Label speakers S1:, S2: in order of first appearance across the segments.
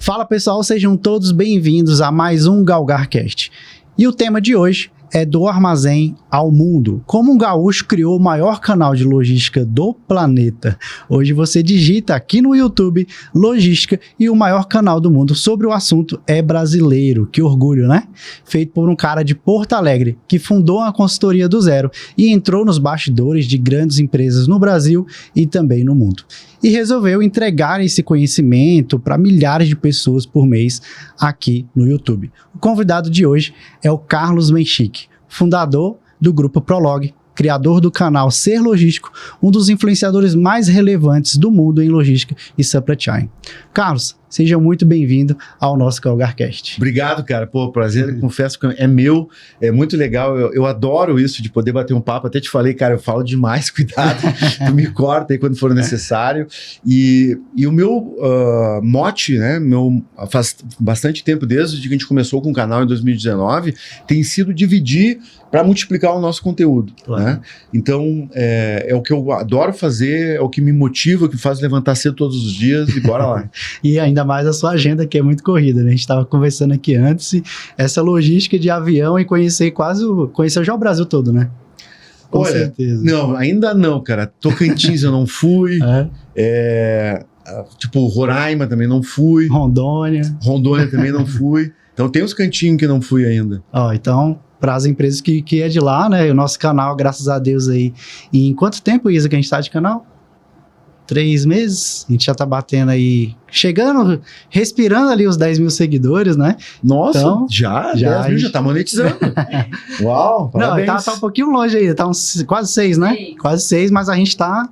S1: Fala pessoal, sejam todos bem-vindos a mais um GalgarCast. E o tema de hoje é do armazém ao mundo. Como um gaúcho criou o maior canal de logística do planeta. Hoje você digita aqui no YouTube logística e o maior canal do mundo sobre o assunto é brasileiro. Que orgulho, né? Feito por um cara de Porto Alegre que fundou uma consultoria do zero e entrou nos bastidores de grandes empresas no Brasil e também no mundo. E resolveu entregar esse conhecimento para milhares de pessoas por mês aqui no YouTube. O convidado de hoje é o Carlos Menchik, fundador do Grupo Prolog, criador do canal Ser Logístico, um dos influenciadores mais relevantes do mundo em logística e supply chain. Carlos, seja muito bem-vindo ao nosso GalgarCast.
S2: Obrigado, cara. Pô, prazer, confesso que é meu, é muito legal. Eu adoro isso de poder bater um papo. Até te falei, cara, eu falo demais, cuidado, tu me corta aí quando for necessário. E o meu mote, né, faz bastante tempo, desde que a gente começou com o canal em 2019, tem sido dividir para multiplicar o nosso conteúdo. Claro. Né? Então, é o que eu adoro fazer, é o que me motiva, que faz levantar cedo todos os dias e bora lá.
S1: E ainda mais a sua agenda, que é muito corrida, né? A gente estava conversando aqui antes, e essa logística de avião e conhecer já o Brasil todo, né? Com certeza.
S2: Não, ainda não, cara. Tocantins eu não fui. Tipo, Roraima também não fui. Rondônia também não fui. Então tem uns cantinhos que não fui ainda.
S1: Então, para as empresas que é de lá, né? O nosso canal, graças a Deus aí. E em quanto tempo, Isa, que a gente está de canal? 3 meses, a gente já tá batendo aí, chegando, respirando ali os 10 mil seguidores, né?
S2: Nossa, então, já 10 mil, já tá monetizando. Uau, parabéns.
S1: Não, tá um pouquinho longe aí, tá quase 6, né? Quase 6, mas a gente tá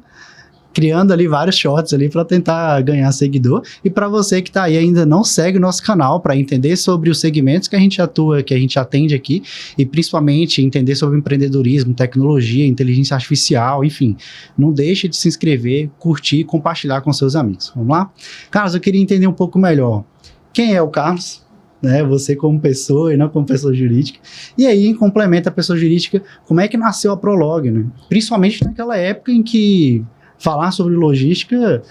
S1: criando ali vários shorts ali para tentar ganhar seguidor. E para você que tá aí ainda não segue o nosso canal para entender sobre os segmentos que a gente atua, que a gente atende aqui e principalmente entender sobre empreendedorismo, tecnologia, inteligência artificial, enfim, não deixe de se inscrever, curtir e compartilhar com seus amigos. Vamos lá? Carlos, eu queria entender um pouco melhor quem é o Carlos, né? Você como pessoa e não como pessoa jurídica. E aí, em complemento à pessoa jurídica, como é que nasceu a Prolog, né? Principalmente naquela época em que falar sobre logística,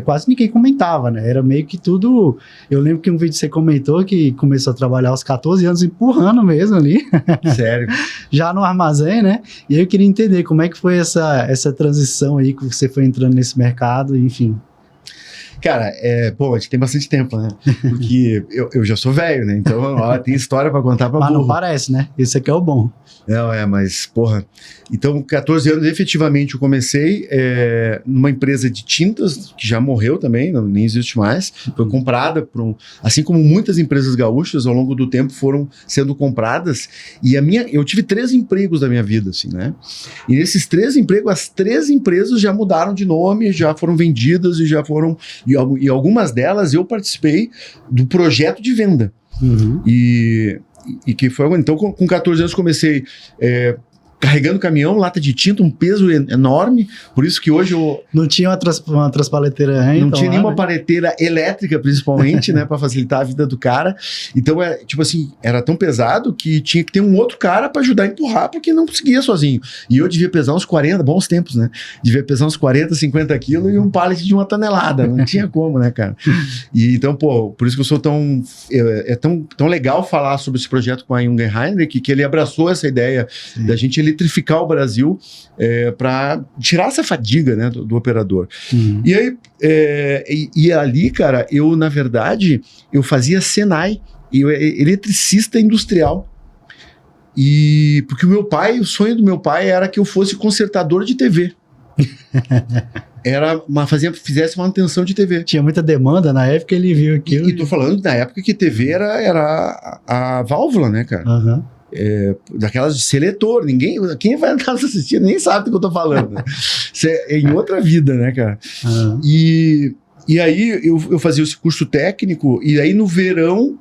S1: quase ninguém comentava, né? Era meio que tudo... Eu lembro que um vídeo você comentou que começou a trabalhar aos 14 anos, empurrando mesmo ali.
S2: Sério?
S1: Já no armazém, né? E aí eu queria entender como é que foi essa transição aí que você foi entrando nesse mercado, enfim.
S2: Cara, a gente tem bastante tempo, né? Porque eu já sou velho, né? Então, tem história pra contar pra burro.
S1: Mas não parece, né? Esse aqui é o bom.
S2: Não, mas, porra... Então, 14 anos, efetivamente, eu comecei numa empresa de tintas, que já morreu também, nem existe mais. Foi comprada assim como muitas empresas gaúchas, ao longo do tempo, foram sendo compradas. E eu tive 3 empregos da minha vida, assim, né? E nesses 3 empregos, as 3 empresas já mudaram de nome, já foram vendidas e já foram... E algumas delas eu participei do projeto de venda. Uhum. E que foi... Então, com 14 anos, comecei... carregando caminhão, lata de tinta, um peso enorme, por isso que hoje eu...
S1: Não tinha uma transpaleteira ainda?
S2: Não tinha nenhuma paleteira elétrica, principalmente, né, para facilitar a vida do cara. Então, tipo assim, era tão pesado que tinha que ter um outro cara para ajudar a empurrar, porque não conseguia sozinho. E eu devia pesar uns 40, bons tempos, né? Devia pesar uns 40, 50 quilos e um pallet de 1 tonelada. Não tinha como, né, cara? E então, por isso que eu sou tão... É tão legal falar sobre esse projeto com a Jung Heinrich, que ele abraçou essa ideia da gente eletrificar o Brasil para tirar essa fadiga, né, do operador. Uhum. E aí, e ali, cara, na verdade, eu fazia Senai, eletricista industrial. E porque o sonho do meu pai era que eu fosse consertador de TV. Fizesse manutenção de TV.
S1: Tinha muita demanda na época, ele viu aquilo.
S2: E tô falando na época que TV era a válvula, né, cara? Uhum. Daquelas de seletor, quem vai entrar assistir nem sabe do que eu tô falando. É em outra vida, né, cara? Uhum. E aí eu fazia esse curso técnico, e aí no verão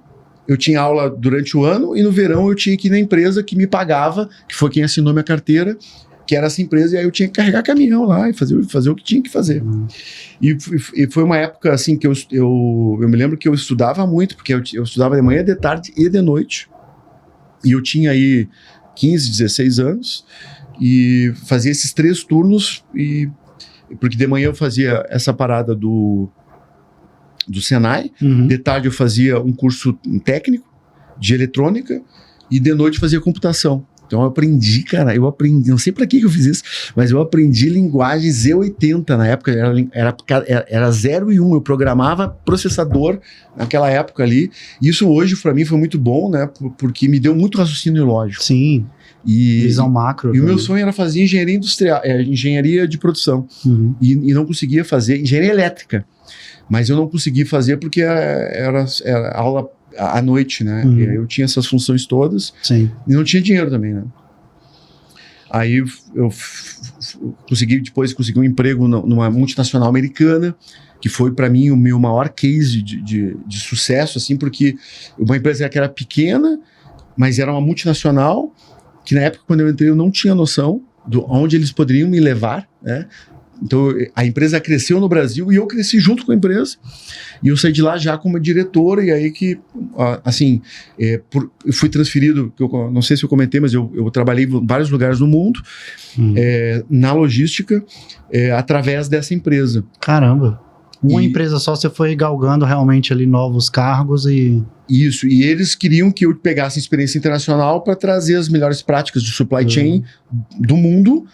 S2: eu tinha aula durante o ano, e no verão eu tinha que ir na empresa que me pagava, que foi quem assinou minha carteira, que era essa empresa, e aí eu tinha que carregar caminhão lá e fazer o que tinha que fazer. Uhum. E foi uma época assim que eu me lembro que eu estudava muito, porque eu estudava de manhã, de tarde e de noite. E eu tinha aí 15, 16 anos e fazia esses 3 turnos, porque de manhã eu fazia essa parada do do Senai.
S1: Uhum.
S2: De tarde eu fazia um curso técnico de eletrônica e de noite fazia computação. Então eu aprendi, cara, não sei pra que eu fiz isso, mas eu aprendi linguagem Z80 na época, era 0 e 1, eu programava processador naquela época ali. Isso hoje pra mim foi muito bom, né, porque me deu muito raciocínio lógico.
S1: Sim, visão macro.
S2: E o meu sonho era fazer engenharia industrial, engenharia de produção, e não conseguia fazer engenharia elétrica, mas eu não consegui fazer porque era aula à noite, né? E aí eu tinha essas funções todas.
S1: Sim.
S2: E não tinha dinheiro também, né? Aí eu consegui um emprego numa multinacional americana, que foi para mim o meu maior case de sucesso, assim, porque uma empresa que era pequena, mas era uma multinacional, que na época, quando eu entrei, eu não tinha noção de onde eles poderiam me levar, né? Então, a empresa cresceu no Brasil e eu cresci junto com a empresa. E eu saí de lá já como diretora, e aí que, assim, eu fui transferido, eu não sei se eu comentei, mas eu trabalhei em vários lugares no mundo, na logística, através dessa empresa.
S1: Caramba! Uma empresa só, você foi galgando realmente ali novos cargos e...
S2: Isso, e eles queriam que eu pegasse experiência internacional para trazer as melhores práticas de supply chain do mundo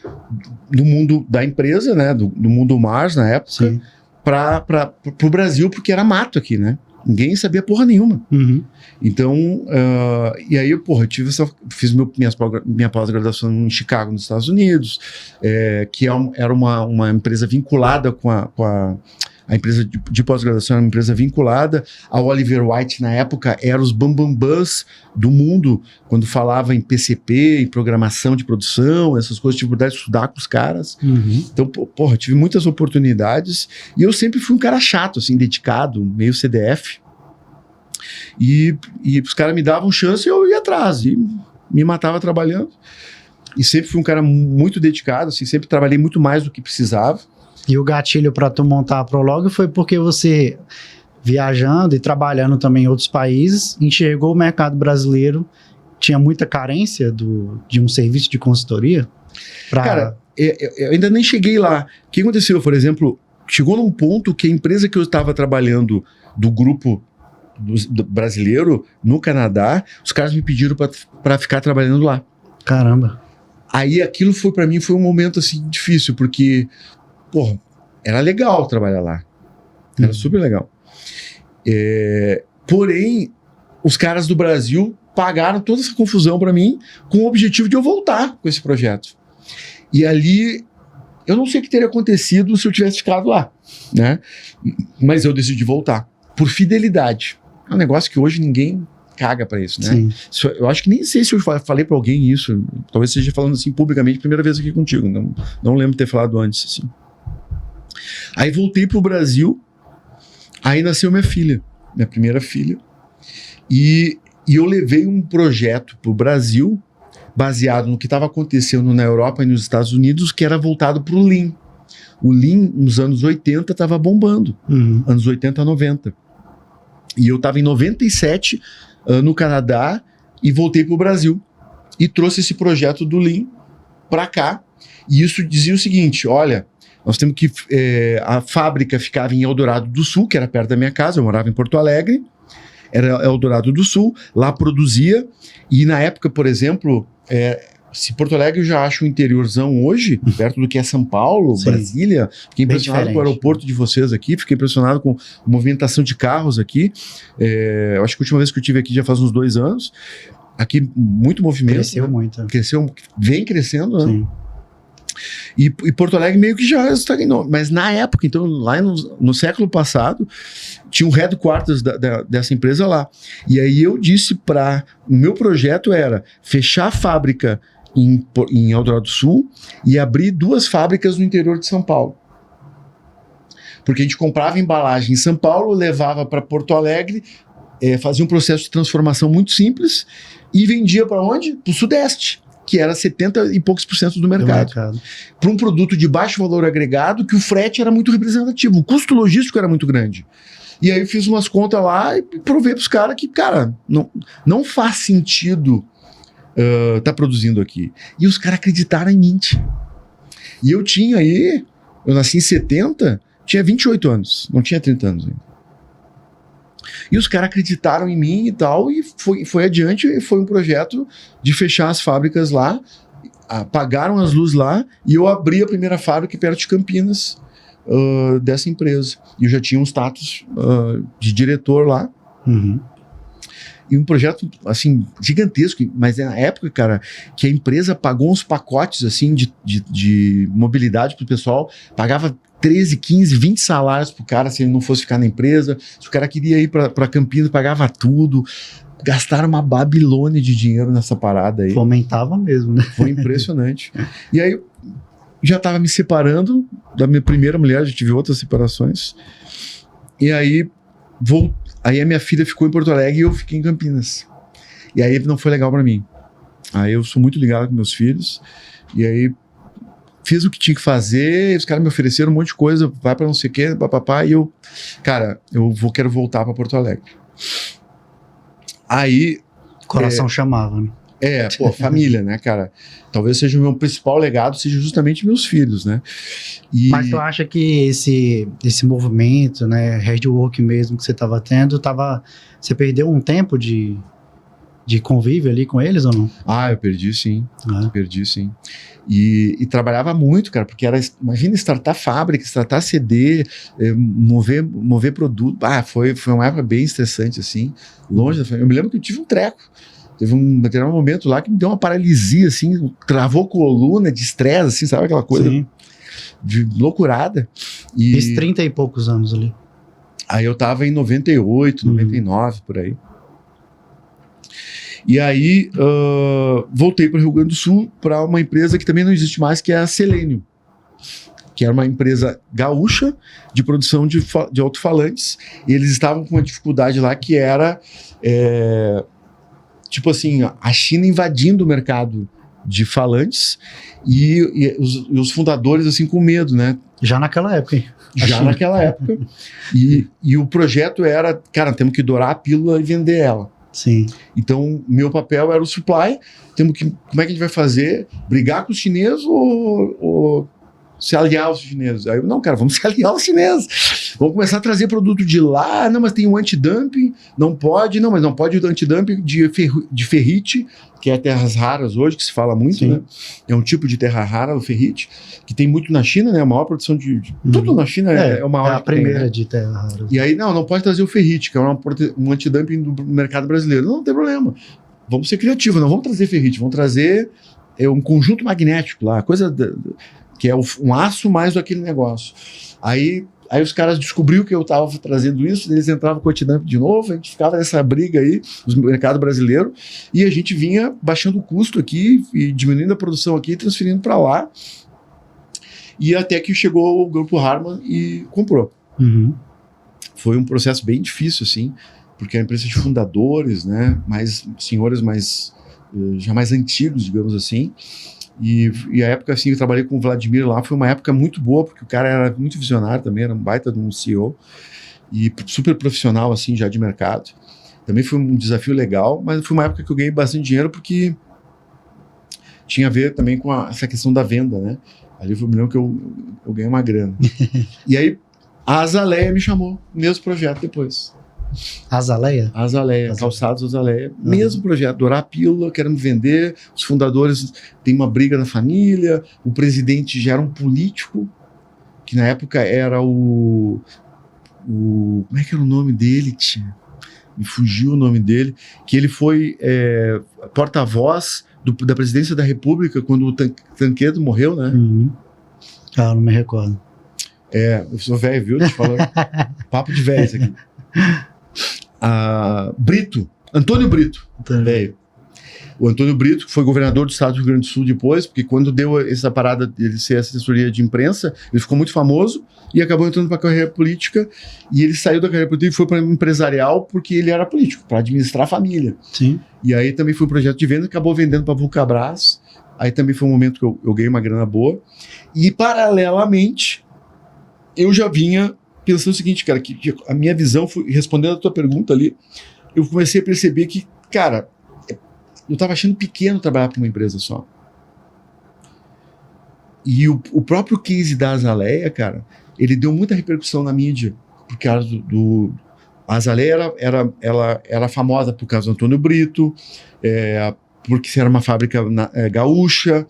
S2: da empresa, né, do mundo Mars na época, para o Brasil, porque era mato aqui, né? Ninguém sabia porra nenhuma. Então, e aí, porra, fiz minha pós-graduação em Chicago, nos Estados Unidos, que era uma empresa vinculada com a empresa de pós-graduação, era uma empresa vinculada ao Oliver White. Na época, eram os bambambãs do mundo, quando falava em PCP, em programação de produção, essas coisas, tive oportunidade de estudar com os caras. Então, porra, tive muitas oportunidades, e eu sempre fui um cara chato, assim, dedicado, meio CDF, e os caras me davam chance e eu ia atrás, e me matava trabalhando, e sempre fui um cara muito dedicado, assim, sempre trabalhei muito mais do que precisava.
S1: E o gatilho para tu montar a Prolog foi porque você, viajando e trabalhando também em outros países, enxergou o mercado brasileiro, tinha muita carência de um serviço de consultoria?
S2: Cara, eu ainda nem cheguei lá. O que aconteceu? Por exemplo, chegou num ponto que a empresa que eu estava trabalhando do grupo do brasileiro no Canadá, os caras me pediram para ficar trabalhando lá.
S1: Caramba.
S2: Aí aquilo para mim foi um momento assim difícil, porque... Porra, era legal trabalhar lá. Era super legal. Porém, os caras do Brasil pagaram toda essa confusão para mim com o objetivo de eu voltar com esse projeto. E ali, eu não sei o que teria acontecido se eu tivesse ficado lá, né? Mas eu decidi voltar. Por fidelidade. É um negócio que hoje ninguém caga para isso, né?
S1: Sim.
S2: Eu acho que nem sei se eu falei para alguém isso. Talvez esteja falando assim publicamente, primeira vez aqui contigo. Não lembro de ter falado antes, assim. Aí voltei pro Brasil, aí nasceu minha filha, minha primeira filha, e eu levei um projeto pro Brasil, baseado no que estava acontecendo na Europa e nos Estados Unidos, que era voltado pro Lean. O Lean, nos anos 80, estava bombando, anos 80 a 90. E eu estava em 97, no Canadá, e voltei pro Brasil, e trouxe esse projeto do Lean para cá, e isso dizia o seguinte, olha... Nós temos que... a fábrica ficava em Eldorado do Sul, que era perto da minha casa, eu morava em Porto Alegre, era Eldorado do Sul, lá produzia, e na época, por exemplo, se Porto Alegre eu já acho um interiorzão hoje, perto do que é São Paulo, Brasília, fiquei impressionado com o aeroporto de vocês aqui, fiquei impressionado com a movimentação de carros aqui, eu acho que a última vez que eu estive aqui já faz uns 2 anos, aqui muito movimento.
S1: Cresceu muito.
S2: Vem crescendo, né?
S1: Sim.
S2: E Porto Alegre meio que já estagnou. Mas na época, então, lá no século passado, tinha um headquarters dessa empresa lá. E aí eu disse o meu projeto era fechar a fábrica em Eldorado do Sul e abrir 2 fábricas no interior de São Paulo. Porque a gente comprava embalagem em São Paulo, levava para Porto Alegre, fazia um processo de transformação muito simples e vendia para onde? Para o Sudeste, que era 70 e poucos % do mercado. Para um produto de baixo valor agregado, que o frete era muito representativo, o custo logístico era muito grande. E aí eu fiz umas contas lá e provei para os caras que, cara, não faz sentido tá produzindo aqui. E os caras acreditaram em mim. E eu nasci em 70, tinha 28 anos, não tinha 30 anos ainda. E os caras acreditaram em mim e tal, e foi adiante, e foi um projeto de fechar as fábricas lá, apagaram as luzes lá, e eu abri a primeira fábrica perto de Campinas, dessa empresa. E eu já tinha um status de diretor lá.
S1: Uhum.
S2: E um projeto, assim, gigantesco, mas é na época, cara, que a empresa pagou uns pacotes, assim, de mobilidade pro pessoal, pagava 13, 15, 20 salários pro cara se ele não fosse ficar na empresa. Se o cara queria ir pra Campinas, pagava tudo. Gastaram uma Babilônia de dinheiro nessa parada aí.
S1: Fomentava mesmo, né?
S2: Foi impressionante. E aí, já tava me separando da minha primeira mulher, já tive outras separações. E aí, aí a minha filha ficou em Porto Alegre e eu fiquei em Campinas. E aí não foi legal pra mim. Aí eu sou muito ligado com meus filhos. E aí fiz o que tinha que fazer. E os caras me ofereceram um monte de coisa. Vai pra não sei o que, papapá. E eu, cara, quero voltar pra Porto Alegre. Aí...
S1: Coração chamava, né?
S2: Família, né, cara? Talvez seja o meu principal legado, seja justamente meus filhos, né?
S1: Mas tu acha que esse movimento, né, hard work mesmo que você estava tendo, você perdeu um tempo de convívio ali com eles ou não?
S2: Eu perdi sim. Perdi sim. E trabalhava muito, cara, porque imagina startar fábrica, startar CD, mover produto. Foi uma época bem estressante, assim, longe da família. Eu me lembro que eu tive um treco. Teve um determinado momento lá que me deu uma paralisia, assim, travou coluna de estresse, assim, sabe aquela coisa de loucurada.
S1: Fiz 30 e poucos anos ali.
S2: Aí eu tava em 98, 99, por aí. E aí voltei para o Rio Grande do Sul para uma empresa que também não existe mais, que é a Selênio, que era uma empresa gaúcha de produção de alto-falantes. E eles estavam com uma dificuldade lá que era... tipo assim, a China invadindo o mercado de falantes e os fundadores assim com medo, né?
S1: Já naquela época, hein?
S2: Naquela época. E o projeto era, cara, temos que dourar a pílula e vender ela.
S1: Sim.
S2: Então, meu papel era o supply. Como é que a gente vai fazer? Brigar com os chineses ou se aliar aos chineses? Aí eu, não, cara, vamos se aliar aos chineses. Vamos começar a trazer produto de lá. Não, mas tem um antidumping. Não pode. Não, mas não pode o antidumping de ferrite, que é terras raras hoje, que se fala muito, né? É um tipo de terra rara, o ferrite, que tem muito na China, né? A maior produção de tudo na China é o maior.
S1: É a primeira tem, né? De terra rara.
S2: E aí, não pode trazer o ferrite, que é um antidumping do mercado brasileiro. Não tem problema. Vamos ser criativos, não vamos trazer ferrite, vamos trazer um conjunto magnético lá, que é um aço mais do aquele negócio. Aí os caras descobriram que eu estava trazendo isso, eles entravam com o antidumping de novo, a gente ficava nessa briga aí, no mercado brasileiro, e a gente vinha baixando o custo aqui, e diminuindo a produção aqui, e transferindo para lá, e até que chegou o Grupo Harman e comprou.
S1: Uhum.
S2: Foi um processo bem difícil, assim, porque é uma empresa de fundadores, né, senhores já mais antigos, digamos assim. E a época assim que eu trabalhei com o Vladimir lá foi uma época muito boa, porque o cara era muito visionário também, era um baita de um CEO e super profissional assim já de mercado. Também foi um desafio legal, mas foi uma época que eu ganhei bastante dinheiro porque tinha a ver também com essa questão da venda, né? Ali foi o milhão que eu ganhei uma grana. E aí a Azaleia me chamou, mesmo projeto depois.
S1: Azaleia?
S2: Azaleia, Calçados Azaleia. Mesmo projeto, dourar a pílula, querendo vender. Os fundadores têm uma briga na família. O presidente já era um político, que na época era como é que era o nome dele, tia? Me fugiu o nome dele. Que ele foi porta-voz da presidência da República quando o Tancredo morreu, né?
S1: Uhum. Não me recordo.
S2: Eu sou velho, viu? Te falando. Papo de velho isso aqui. Antônio Brito, velho. O Antônio Brito foi governador do estado do Rio Grande do Sul depois, porque quando deu essa parada dele ser assessoria de imprensa, ele ficou muito famoso e acabou entrando para a carreira política, e ele saiu da carreira política e foi para empresarial porque ele era político, para administrar a família.
S1: Sim.
S2: E aí também foi um projeto de venda, acabou vendendo para a Vulcabras, aí também foi um momento que eu ganhei uma grana boa, e paralelamente eu já vinha pensando o seguinte, cara, que a minha visão foi, respondendo a tua pergunta ali, eu comecei a perceber que, cara, eu tava achando pequeno trabalhar para uma empresa só. E o próprio case da Azaleia, cara, ele deu muita repercussão na mídia, por causa A Azaleia ela era famosa por causa do Antônio Brito, porque era uma fábrica gaúcha,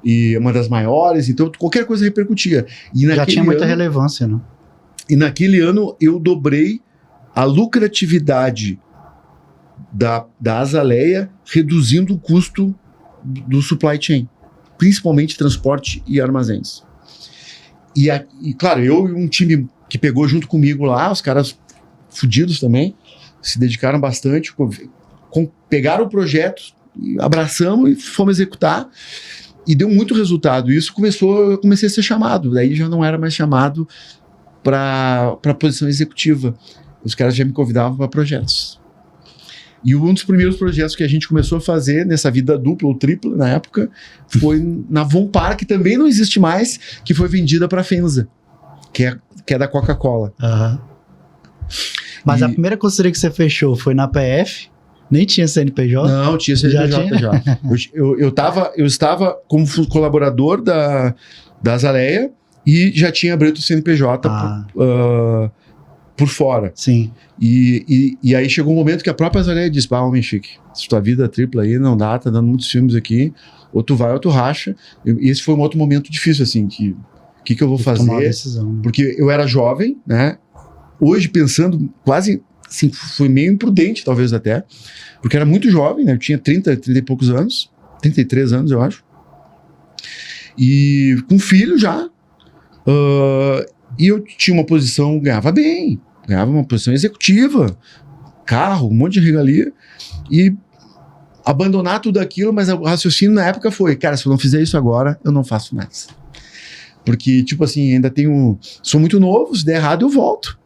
S2: e uma das maiores, então qualquer coisa repercutia.
S1: Já tinha muita relevância, né?
S2: E naquele ano eu dobrei a lucratividade da Azaleia, reduzindo o custo do supply chain, principalmente transporte e armazéns. E claro, eu e um time que pegou junto comigo lá, os caras fudidos também, se dedicaram bastante, pegaram o projeto, abraçamos e fomos executar, e deu muito resultado. E isso eu comecei a ser chamado, daí já não era mais chamado para posição executiva. Os caras já me convidavam para projetos. E um dos primeiros projetos que a gente começou a fazer nessa vida dupla ou tripla, na época, foi na Vonpar, que também não existe mais, que foi vendida para a Fenza, que é da Coca-Cola.
S1: Uhum. Mas a primeira consultoria que você fechou foi na PF? Nem tinha CNPJ?
S2: Não, tinha CNPJ já. Eu estava como colaborador da Azaleia e já tinha aberto o CNPJ por fora.
S1: Sim.
S2: E aí chegou um momento que a própria Azaleia disse: homem chique, se tua vida tripla aí não dá, tá dando muitos filmes aqui, ou tu vai ou tu racha. E esse foi um outro momento difícil, assim, que eu vou fazer?
S1: Tomar uma decisão, né?
S2: Porque eu era jovem, né? Hoje, pensando, quase, assim, foi meio imprudente, talvez até, porque era muito jovem, né? Eu tinha 30 e poucos anos, 33 anos, eu acho. E com filho já. E eu tinha uma posição, ganhava bem, ganhava uma posição executiva, carro, um monte de regalia, e abandonar tudo aquilo, mas o raciocínio na época foi: cara, se eu não fizer isso agora, eu não faço mais. Porque, tipo assim, ainda sou muito novo, se der errado eu volto.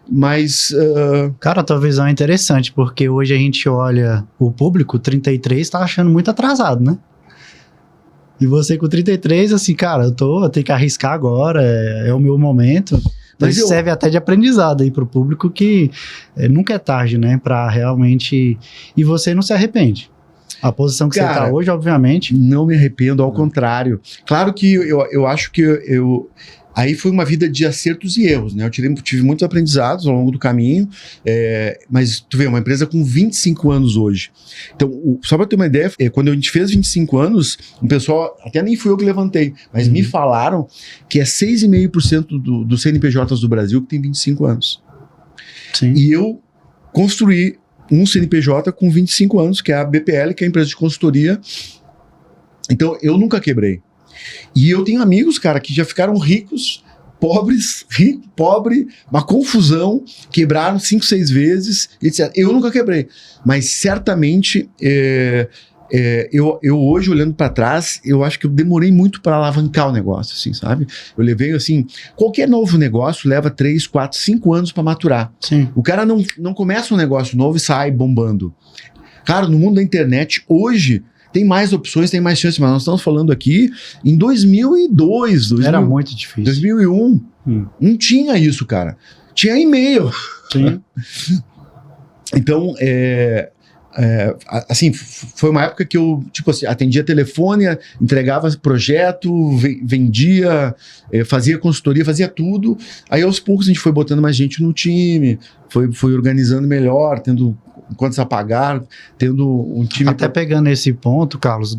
S2: Mas...
S1: Cara, a tua visão é interessante, porque hoje a gente olha o público, 33, tá achando muito atrasado, né? E você com 33, assim, cara, eu tenho que arriscar agora, é o meu momento. Mas isso serve até de aprendizado aí pro público, que nunca é tarde, né? Pra realmente... E você não se arrepende. A posição que você tá hoje, obviamente...
S2: Não me arrependo, ao contrário. Claro que eu acho que aí foi uma vida de acertos e erros, né? Eu tive muitos aprendizados ao longo do caminho, mas tu vê, uma empresa com 25 anos hoje. Então, só para ter uma ideia, quando a gente fez 25 anos, o pessoal, até nem fui eu que levantei, mas me falaram que é 6,5% dos CNPJs do Brasil que tem 25 anos.
S1: Sim.
S2: E eu construí um CNPJ com 25 anos, que é a BPL, que é a empresa de consultoria. Então, eu nunca quebrei. E eu tenho amigos, cara, que já ficaram ricos, pobres, rico, pobre, uma confusão, quebraram 5, 6 vezes, etc. Eu nunca quebrei, mas certamente eu hoje, olhando para trás, eu acho que eu demorei muito para alavancar o negócio, assim, sabe? Eu levei, assim, qualquer novo negócio leva 3, 4, 5 anos para maturar.
S1: Sim.
S2: O cara não começa um negócio novo e sai bombando. Cara, no mundo da internet, hoje... tem mais opções, tem mais chances, mas nós estamos falando aqui em 2002.
S1: Era muito difícil.
S2: 2001. Não tinha isso, cara. Tinha e-mail.
S1: Sim.
S2: Então, assim, foi uma época que eu, tipo assim, atendia telefone, entregava projeto, vendia, fazia consultoria, fazia tudo. Aí, aos poucos, a gente foi botando mais gente no time, foi organizando melhor, tendo contas a pagar, tendo um time...
S1: Até pegando esse ponto, Carlos,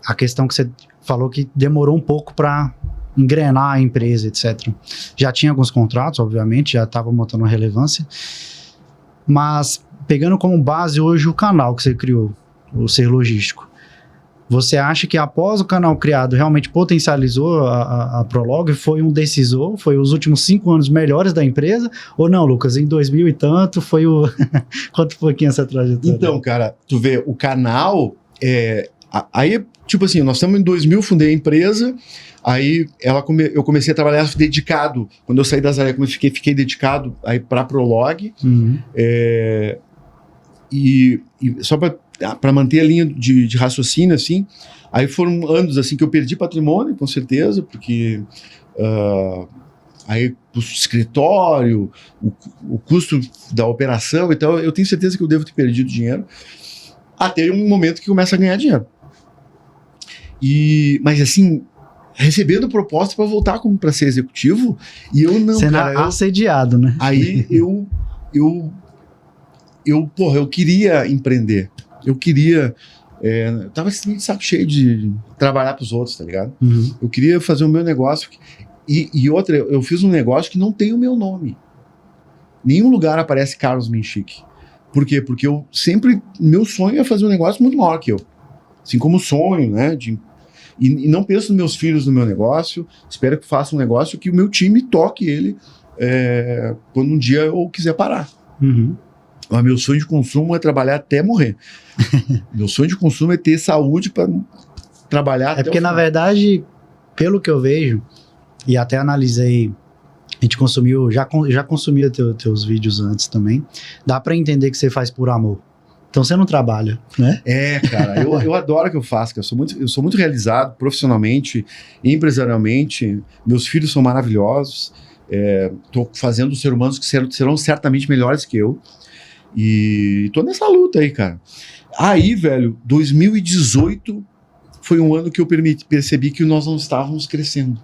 S1: a questão que você falou que demorou um pouco para engrenar a empresa, etc. Já tinha alguns contratos, obviamente, já estava montando uma relevância, mas pegando como base hoje o canal que você criou, o Ser Logístico, você acha que após o canal criado realmente potencializou a Prolog, foi um decisor, foi os últimos 5 anos melhores da empresa? Ou não, Lucas, em 2000 e tanto foi o... Quanto foi aqui essa trajetória?
S2: Então, cara, tu vê, o canal, aí, tipo assim, nós estamos em 2000, fundei a empresa, aí eu comecei a trabalhar dedicado, quando eu saí da Azaleia, fiquei dedicado aí pra Prolog, e só para manter a linha de raciocínio, assim, aí foram anos, assim, que eu perdi patrimônio, com certeza, porque aí o escritório, o custo da operação, então eu tenho certeza que eu devo ter perdido dinheiro, até um momento que começa a ganhar dinheiro. Mas assim, recebendo proposta para voltar para ser executivo, e eu não,
S1: sendo
S2: cara,
S1: assediado, né?
S2: Aí eu queria empreender. Eu queria... eu tava assim, de saco cheio de trabalhar pros outros, tá ligado?
S1: Uhum.
S2: Eu queria fazer o meu negócio. E outra, eu fiz um negócio que não tem o meu nome. Nenhum lugar aparece Carlos Menchique. Por quê? Porque eu sempre... Meu sonho é fazer um negócio muito maior que eu. Assim como sonho, né? E não penso nos meus filhos no meu negócio. Espero que faça um negócio que o meu time toque ele quando um dia eu quiser parar.
S1: Uhum.
S2: Mas meu sonho de consumo é trabalhar até morrer. Meu sonho de consumo é ter saúde para trabalhar até
S1: porque, na verdade, pelo que eu vejo, e até analisei, a gente consumiu, já consumia teus vídeos antes também, dá pra entender que você faz por amor. Então você não trabalha, né?
S2: Cara, eu adoro o que eu faço, cara. Eu sou muito realizado profissionalmente, empresarialmente. Meus filhos são maravilhosos. Tô fazendo ser humanos que serão certamente melhores que eu. E tô nessa luta aí, cara. Aí, velho, 2018 foi um ano que eu percebi que nós não estávamos crescendo.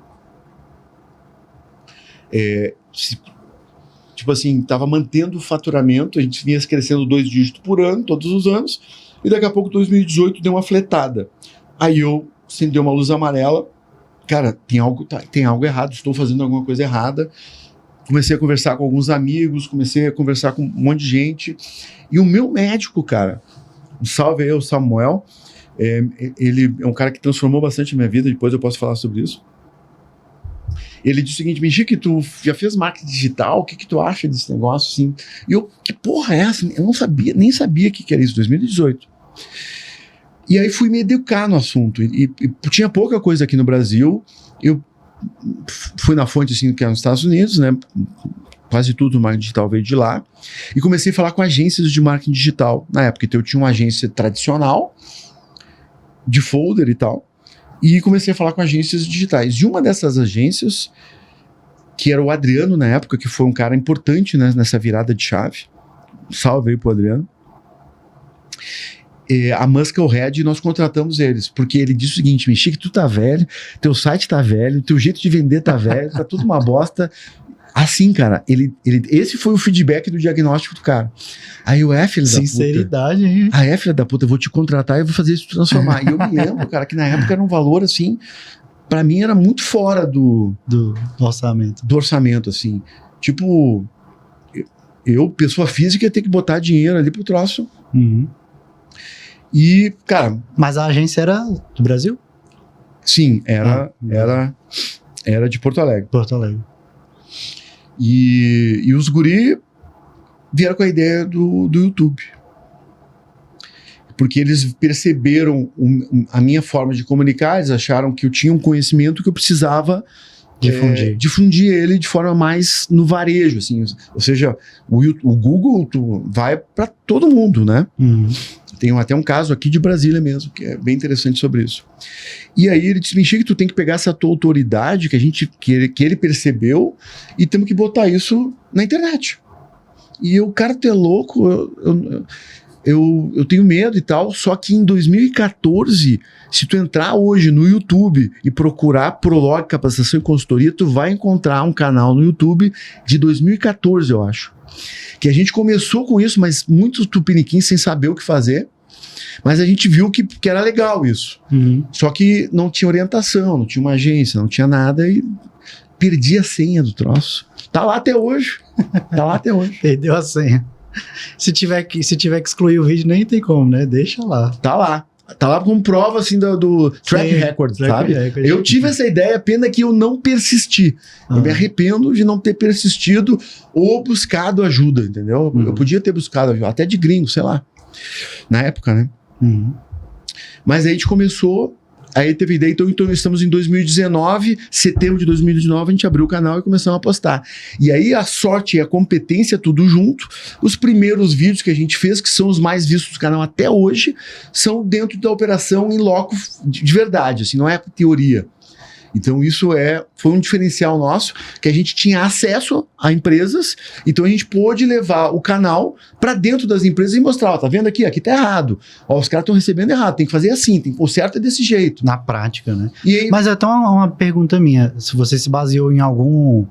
S2: Tipo assim, tava mantendo o faturamento, a gente vinha crescendo 2 dígitos por ano, todos os anos, e daqui a pouco 2018 deu uma fletada. Aí eu acendi uma luz amarela, cara, tem algo errado, estou fazendo alguma coisa errada. Comecei a conversar com alguns amigos, comecei a conversar com um monte de gente, e o meu médico, cara, salve aí o Samuel, ele é um cara que transformou bastante a minha vida, depois eu posso falar sobre isso. Ele disse o seguinte: Menchique, tu já fez marketing digital? O que tu acha desse negócio, assim? E eu, que porra é essa? Eu não sabia, nem sabia o que era isso, 2018. E aí fui me educar no assunto. E tinha pouca coisa aqui no Brasil. Eu fui na fonte, assim, que é nos Estados Unidos, né? Quase tudo marketing digital veio de lá. E comecei a falar com agências de marketing digital. Na época, então, eu tinha uma agência tradicional, de folder e tal. E comecei a falar com agências digitais. E uma dessas agências, que era o Adriano na época, que foi um cara importante, né, nessa virada de chave. Salve aí pro Adriano. A Muscle Red, nós contratamos eles. Porque ele disse o seguinte: Menchique, tu tá velho, teu site tá velho, teu jeito de vender tá velho, tá tudo uma bosta. Assim, cara, esse foi o feedback do diagnóstico do cara. Aí eu, filho da puta.
S1: Sinceridade, hein?
S2: Filho da puta, eu vou te contratar e vou fazer isso transformar. E eu me lembro, cara, que na época era um valor, assim, pra mim era muito fora do
S1: orçamento.
S2: Do orçamento, assim. Tipo, eu, pessoa física, ia ter que botar dinheiro ali pro troço.
S1: Uhum.
S2: E, cara...
S1: Mas a agência era do Brasil?
S2: Sim, era de Porto Alegre.
S1: Porto Alegre.
S2: E os guri vieram com a ideia do YouTube. Porque eles perceberam a minha forma de comunicar, eles acharam que eu tinha um conhecimento que eu precisava difundir ele de forma mais no varejo, assim. Ou seja, o Google vai para todo mundo, né?
S1: Uhum.
S2: Tem até um caso aqui de Brasília mesmo, que é bem interessante sobre isso. E aí ele disse: Menchique, tu tem que pegar essa tua autoridade que ele percebeu e temos que botar isso na internet. E eu, cara, tu é louco, eu tenho medo e tal, só que em 2014, se tu entrar hoje no YouTube e procurar Prolog Capacitação e Consultoria, tu vai encontrar um canal no YouTube de 2014, eu acho. Que a gente começou com isso, mas muitos tupiniquins sem saber o que fazer, mas a gente viu que era legal isso.
S1: Uhum.
S2: Só que não tinha orientação, não tinha uma agência, não tinha nada e perdi a senha do troço. Tá lá até hoje.
S1: Perdeu a senha. Se tiver que excluir o vídeo, nem tem como, né? Deixa lá.
S2: Tá lá como prova, assim, do track record, sabe?
S1: Record.
S2: Eu tive essa ideia, pena que eu não persisti. Eu me arrependo de não ter persistido ou buscado ajuda, entendeu? Eu podia ter buscado ajuda, até de gringo, sei lá. Na época, né?
S1: Uhum.
S2: Mas aí a gente começou, aí teve ideia, então estamos em 2019, setembro de 2019, a gente abriu o canal e começamos a postar. E aí a sorte e a competência, tudo junto. Os primeiros vídeos que a gente fez, que são os mais vistos do canal até hoje, são dentro da operação em loco de verdade, assim, não é teoria. Então isso foi um diferencial nosso, que a gente tinha acesso a empresas, então a gente pôde levar o canal para dentro das empresas e mostrar, ó, tá vendo aqui tá errado, ó, os caras estão recebendo errado, tem que fazer assim, o certo é desse jeito.
S1: Na prática, né?
S2: E aí,
S1: mas então uma pergunta minha, se você se baseou em algum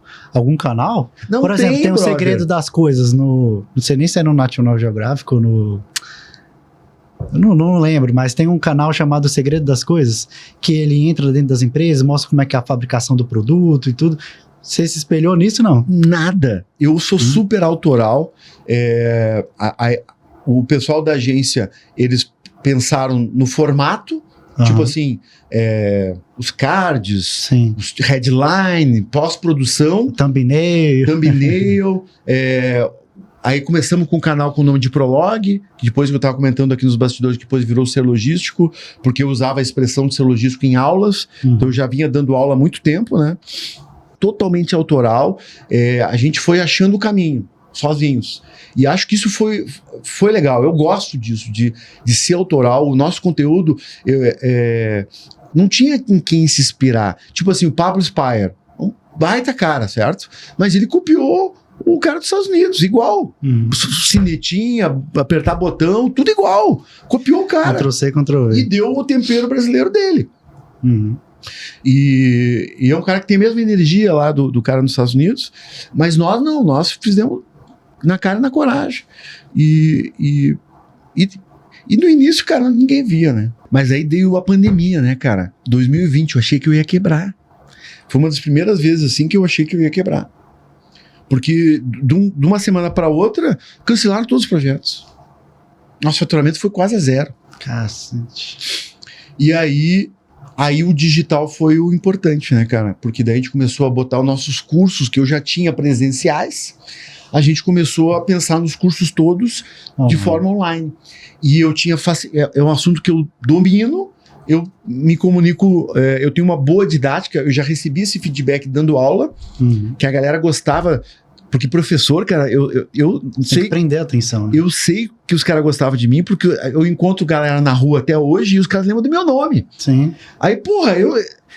S1: canal?
S2: não
S1: por exemplo, tem o
S2: brother.
S1: Segredo das Coisas não sei nem se é no National Geographic ou no... Eu não lembro, mas tem um canal chamado O Segredo das Coisas, que ele entra dentro das empresas, mostra como é que é a fabricação do produto e tudo. Você se espelhou nisso, não?
S2: Nada. Eu sou super autoral. O pessoal da agência, eles pensaram no formato, tipo assim, os cards,
S1: sim,
S2: os headline, pós-produção, thumbnail, aí começamos com um canal com o nome de Prologue, que depois que eu estava comentando aqui nos bastidores, que depois virou Ser Logístico, porque eu usava a expressão de Ser Logístico em aulas, então eu já vinha dando aula há muito tempo, né? Totalmente autoral, a gente foi achando o caminho, sozinhos. E acho que isso foi legal, eu gosto disso, de ser autoral. O nosso conteúdo não tinha em quem se inspirar. Tipo assim, o Pablo Spire, um baita cara, certo? Mas ele copiou o cara dos Estados Unidos, igual. Cinetinha, apertar botão, tudo igual. Copiou o cara.
S1: Ctrl-C, Ctrl-V.
S2: E deu o tempero brasileiro dele. E é um cara que tem a mesma energia lá do cara nos Estados Unidos, mas nós não, nós fizemos na cara e na coragem. E no início, cara, ninguém via, né? Mas aí deu a pandemia, né, cara? 2020, eu achei que eu ia quebrar. Foi uma das primeiras vezes, assim, que eu achei que eu ia quebrar. Porque de uma semana para outra, cancelaram todos os projetos. Nosso faturamento foi quase a zero.
S1: Cacete.
S2: E aí o digital foi o importante, né, cara? Porque daí a gente começou a botar os nossos cursos, que eu já tinha presenciais, a gente começou a pensar nos cursos todos de forma online. E eu tinha... É um assunto que eu domino, eu me comunico, eu tenho uma boa didática, eu já recebi esse feedback dando aula, que a galera gostava, porque professor, cara, eu sei... Tem
S1: que prender a atenção, né?
S2: Eu sei que os caras gostavam de mim, porque eu encontro galera na rua até hoje e os caras lembram do meu nome.
S1: Sim.
S2: Aí, porra,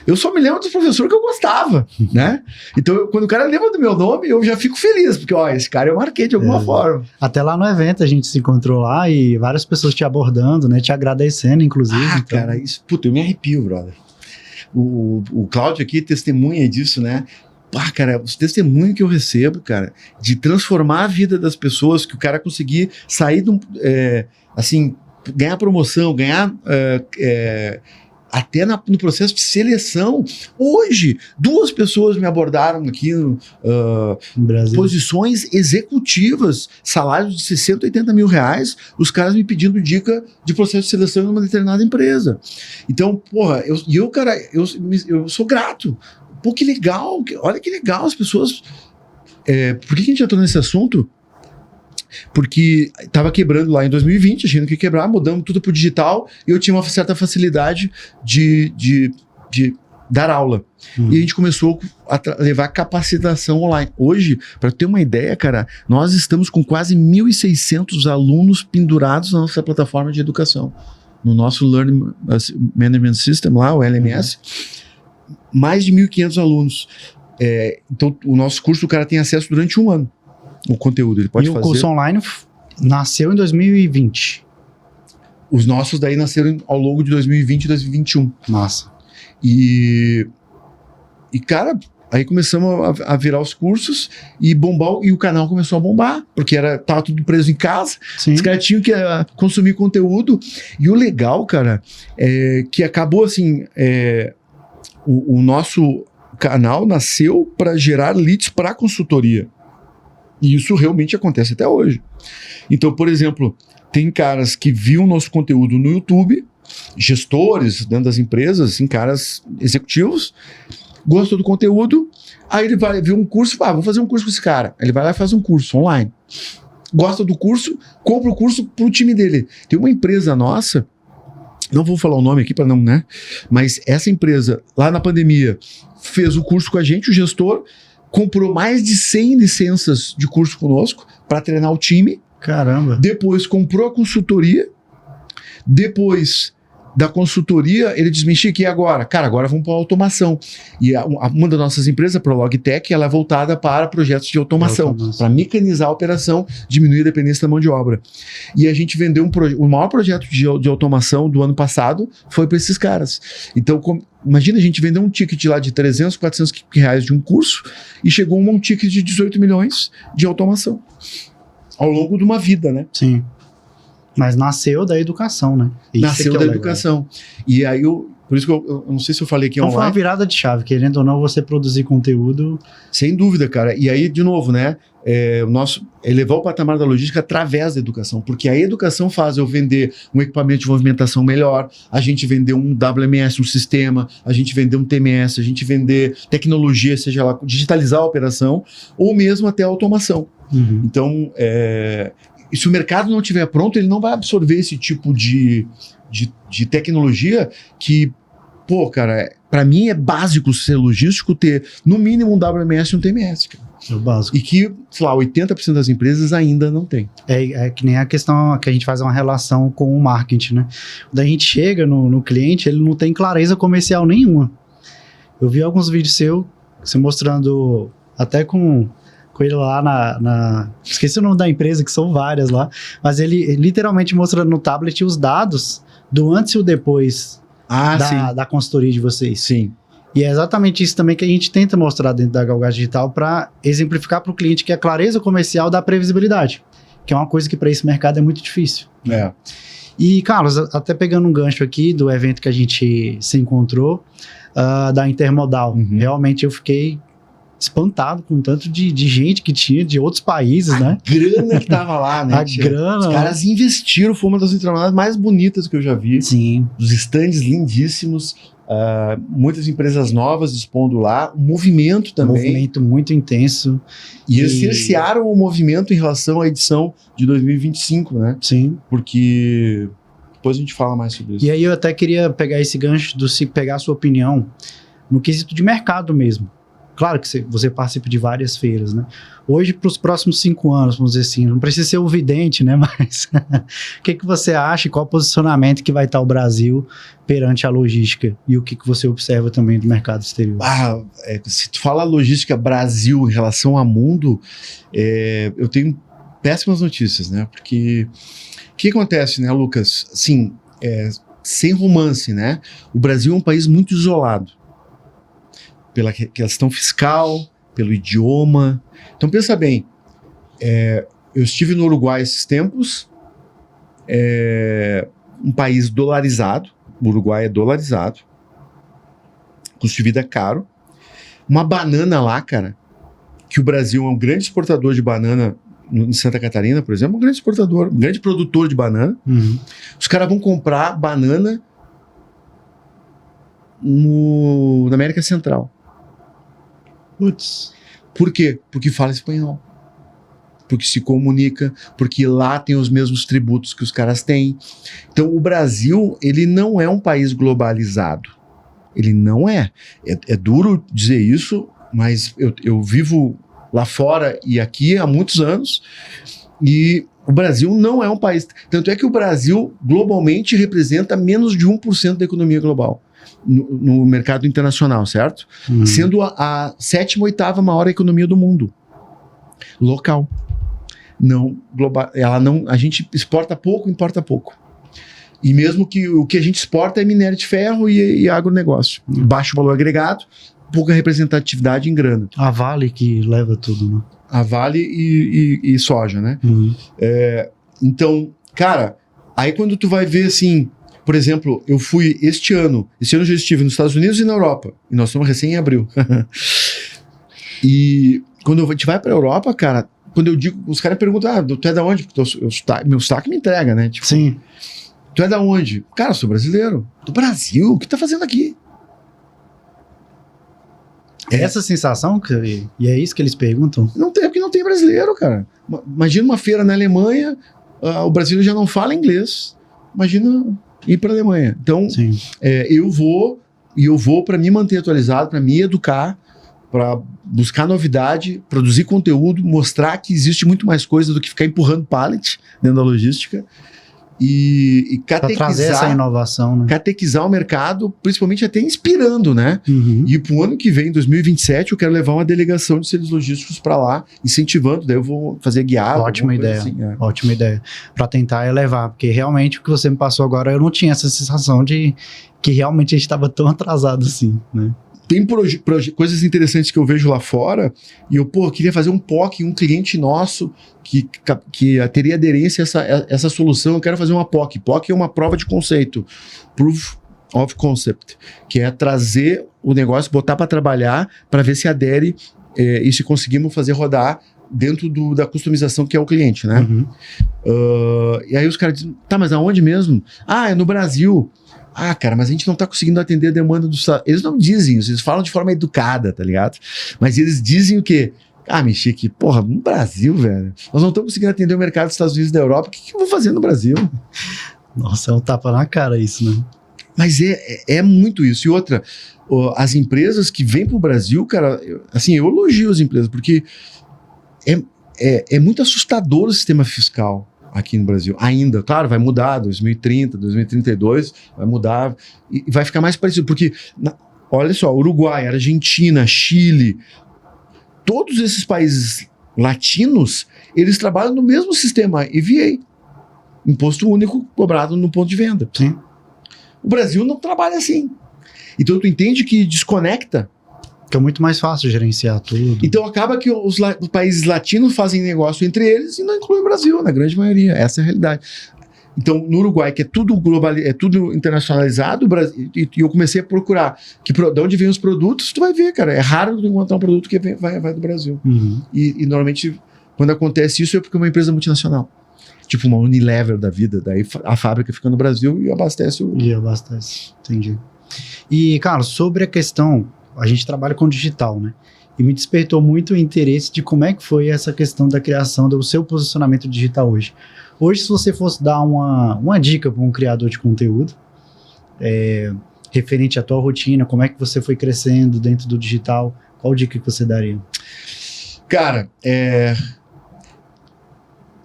S2: eu só me lembro dos professores que eu gostava, né? Então, quando o cara lembra do meu nome, eu já fico feliz, porque, ó, esse cara eu marquei de alguma forma.
S1: Até lá no evento a gente se encontrou lá e várias pessoas te abordando, né? Te agradecendo, inclusive.
S2: Ah, então... cara, isso, puta, eu me arrepio, brother. O Cláudio aqui testemunha disso, né? Pá, cara, os testemunhos que eu recebo, cara, de transformar a vida das pessoas, que o cara conseguir sair assim, ganhar promoção, ganhar até no processo de seleção. Hoje, 2 pessoas me abordaram aqui no Brasil. Posições executivas, salários de 60, 80 mil reais, os caras me pedindo dica de processo de seleção em uma determinada empresa. Então, porra, eu sou grato. Pô, que legal, olha que legal as pessoas... por que a gente entrou nesse assunto? Porque estava quebrando lá em 2020, achando que ia quebrar, mudamos tudo pro digital, e eu tinha uma certa facilidade de dar aula. E a gente começou a levar capacitação online. Hoje, para ter uma ideia, cara, nós estamos com quase 1.600 alunos pendurados na nossa plataforma de educação. No nosso Learning Management System lá, o LMS, mais de 1.500 alunos. Então, o nosso curso, o cara tem acesso durante 1 ano. O conteúdo, ele pode fazer. E o
S1: curso online nasceu em 2020.
S2: Os nossos daí nasceram ao longo de 2020 e 2021.
S1: Massa.
S2: E cara, aí começamos a virar os cursos e bombar, e o canal começou a bombar, porque tava tudo preso em casa. Sim. Os caras tinham que consumir conteúdo. E o legal, cara, é que acabou assim, o nosso canal nasceu para gerar leads para consultoria. E isso realmente acontece até hoje. Então, por exemplo, tem caras que viam nosso conteúdo no YouTube, gestores dentro das empresas, assim, caras executivos, gostam do conteúdo, aí ele vai ver um curso, vamos fazer um curso com esse cara. Ele vai lá e faz um curso online. Gosta do curso, compra o curso pro time dele. Tem uma empresa nossa, não vou falar o nome aqui para não, né? Mas essa empresa, lá na pandemia, fez o curso com a gente, o gestor, comprou mais de 100 licenças de curso conosco para treinar o time.
S1: Caramba.
S2: Depois comprou a consultoria. Depois Da consultoria, ele desmentia que agora? Cara, agora vamos para a automação. E uma das nossas empresas, a Prologtech, ela é voltada para projetos de automação, para mecanizar a operação, diminuir a dependência da mão de obra. E a gente vendeu o maior projeto de automação do ano passado foi para esses caras. Então, imagina a gente vender um ticket lá de 300, 400 reais de um curso e chegou um ticket de 18 milhões de automação. Ao longo de uma vida, né?
S1: Sim. Mas nasceu da educação, né?
S2: Nasceu da educação. E aí, por isso que eu não sei se eu falei aqui
S1: então
S2: online.
S1: foi uma virada de chave, querendo ou não, você produzir conteúdo.
S2: Sem dúvida, cara. E aí, de novo, né? Elevar o patamar da logística através da educação. Porque a educação faz eu vender um equipamento de movimentação melhor, a gente vender um WMS, um sistema, a gente vender um TMS, a gente vender tecnologia, seja lá, digitalizar a operação, ou mesmo até a automação.
S1: Uhum.
S2: Então, e se o mercado não estiver pronto, ele não vai absorver esse tipo de tecnologia que, pô, cara, para mim é básico ser logístico ter, no mínimo, um WMS e um TMS, cara.
S1: É o básico.
S2: E que, sei lá, 80% das empresas ainda não tem.
S1: É que nem a questão que a gente faz uma relação com o marketing, né? Quando a gente chega no cliente, ele não tem clareza comercial nenhuma. Eu vi alguns vídeos você mostrando, até com ele lá esqueci o nome da empresa, que são várias lá, mas ele literalmente mostrando no tablet os dados do antes e o depois da consultoria de vocês.
S2: Sim.
S1: E é exatamente isso também que a gente tenta mostrar dentro da Galgar Digital para exemplificar para o cliente que a clareza comercial dá previsibilidade, que é uma coisa que para esse mercado é muito difícil.
S2: É.
S1: E, Carlos, até pegando um gancho aqui do evento que a gente se encontrou, da Intermodal, realmente eu fiquei espantado com o tanto de gente que tinha de outros países, né?
S2: A grana que tava lá, né?
S1: Grana.
S2: Os caras investiram, foi uma das intermodais mais bonitas que eu já vi.
S1: Sim.
S2: Os estandes lindíssimos, muitas empresas novas expondo lá, um movimento também.
S1: Um movimento muito intenso.
S2: E eles cercearam o movimento em relação à edição de 2025, né?
S1: Sim.
S2: Porque depois a gente fala mais sobre isso.
S1: E aí eu até queria pegar esse gancho pegar a sua opinião no quesito de mercado mesmo. Claro que você participa de várias feiras, né? Hoje, para os próximos 5 anos, vamos dizer assim, não precisa ser o vidente, né? Mas o que você acha e qual o posicionamento que vai estar o Brasil perante a logística? E o que você observa também do mercado exterior?
S2: Se tu fala logística Brasil em relação ao mundo, eu tenho péssimas notícias, né? Porque o que acontece, né, Lucas? Assim, sem romance, né? O Brasil é um país muito isolado. Pela questão fiscal, pelo idioma. Então, pensa bem, eu estive no Uruguai esses tempos, um país dolarizado, o Uruguai é dolarizado, custo de vida caro, uma banana lá, cara, que o Brasil é um grande exportador de banana, em Santa Catarina, por exemplo, um grande exportador, um grande produtor de banana, os caras vão comprar banana na América Central.
S1: Putz.
S2: Por quê? Porque fala espanhol. Porque se comunica, porque lá tem os mesmos tributos que os caras têm. Então o Brasil, ele não é um país globalizado. Ele não é. É duro dizer isso, mas eu vivo lá fora e aqui há muitos anos, e o Brasil não é um país. Tanto é que o Brasil globalmente representa menos de 1% da economia global. No mercado internacional, certo? Sendo a 7ª, 8ª maior economia do mundo. Local. Não global. A gente exporta pouco, importa pouco. E mesmo que o que a gente exporta é minério de ferro e agronegócio. Baixo valor agregado, pouca representatividade em grana.
S1: A Vale que leva tudo, né?
S2: A Vale e soja, né? Então, cara, aí quando tu vai ver assim... Por exemplo, eu fui esse ano eu já estive nos Estados Unidos e na Europa. E nós estamos recém em abril. E quando a gente vai para a Europa, cara, quando eu digo, os caras perguntam, tu é da onde? Porque meu sotaque me entrega, né? Tipo,
S1: sim.
S2: Tu é da onde? Cara, eu sou brasileiro. Do Brasil? O que tá fazendo aqui?
S1: Essa sensação, e é isso que eles perguntam?
S2: Não tem, porque não tem brasileiro, cara. Imagina uma feira na Alemanha, o brasileiro já não fala inglês. Imagina... ir para a Alemanha. Então, eu vou para me manter atualizado, para me educar, para buscar novidade, produzir conteúdo, mostrar que existe muito mais coisa do que ficar empurrando pallet dentro da logística. e
S1: Pra trazer essa
S2: catequizar,
S1: inovação, né?
S2: catequizar o mercado, principalmente até inspirando, né?
S1: Uhum.
S2: E pro ano que vem, 2027, eu quero levar uma delegação de seres logísticos para lá, incentivando, daí eu vou fazer guiado.
S1: Ótima
S2: alguma
S1: ideia,
S2: coisa assim, é.
S1: ótima ideia. Pra tentar elevar, porque realmente o que você me passou agora, eu não tinha essa sensação de que realmente a gente estava tão atrasado assim, né?
S2: Tem coisas interessantes que eu vejo lá fora, e eu, queria fazer um POC, um cliente nosso que teria aderência a essa solução, eu quero fazer uma POC. POC é uma prova de conceito, Proof of Concept, que é trazer o negócio, botar para trabalhar, para ver se adere e se conseguimos fazer rodar dentro da customização que é o cliente, né?
S1: Uhum.
S2: E aí os caras dizem, tá, mas aonde mesmo? Ah, é no Brasil. Ah, cara, mas a gente não tá conseguindo atender a demanda dos... Eles não dizem isso, eles falam de forma educada, tá ligado? Mas eles dizem o quê? Ah, Mexique, porra, no Brasil, velho, nós não estamos conseguindo atender o mercado dos Estados Unidos e da Europa, o que eu vou fazer no Brasil?
S1: Nossa, é um tapa na cara isso, né?
S2: Mas é muito isso. E outra, as empresas que vêm pro Brasil, cara, eu elogio as empresas, porque é muito assustador o sistema fiscal aqui no Brasil. Ainda, claro, vai mudar, 2030, 2032, vai mudar e vai ficar mais parecido, porque, olha só, Uruguai, Argentina, Chile, todos esses países latinos, eles trabalham no mesmo sistema EVA, Imposto Único cobrado no ponto de venda.
S1: Sim.
S2: O Brasil não trabalha assim. Então tu entende que desconecta.
S1: Fica muito mais fácil gerenciar tudo.
S2: Então acaba que os países latinos fazem negócio entre eles e não incluem o Brasil, na grande maioria. Essa é a realidade. Então, no Uruguai, que é tudo global, é tudo internacionalizado, e eu comecei a procurar de onde vêm os produtos, tu vai ver, cara. É raro tu encontrar um produto que vai do Brasil.
S1: Uhum.
S2: E normalmente, quando acontece isso, é porque é uma empresa multinacional. Tipo uma Unilever da vida. Daí a fábrica fica no Brasil e abastece o...
S1: E abastece, entendi. E, cara, sobre a questão... A gente trabalha com digital, né? E me despertou muito o interesse de como é que foi essa questão da criação do seu posicionamento digital hoje. Hoje, se você fosse dar uma dica para um criador de conteúdo, referente à tua rotina, como é que você foi crescendo dentro do digital, qual dica que você daria?
S2: Cara,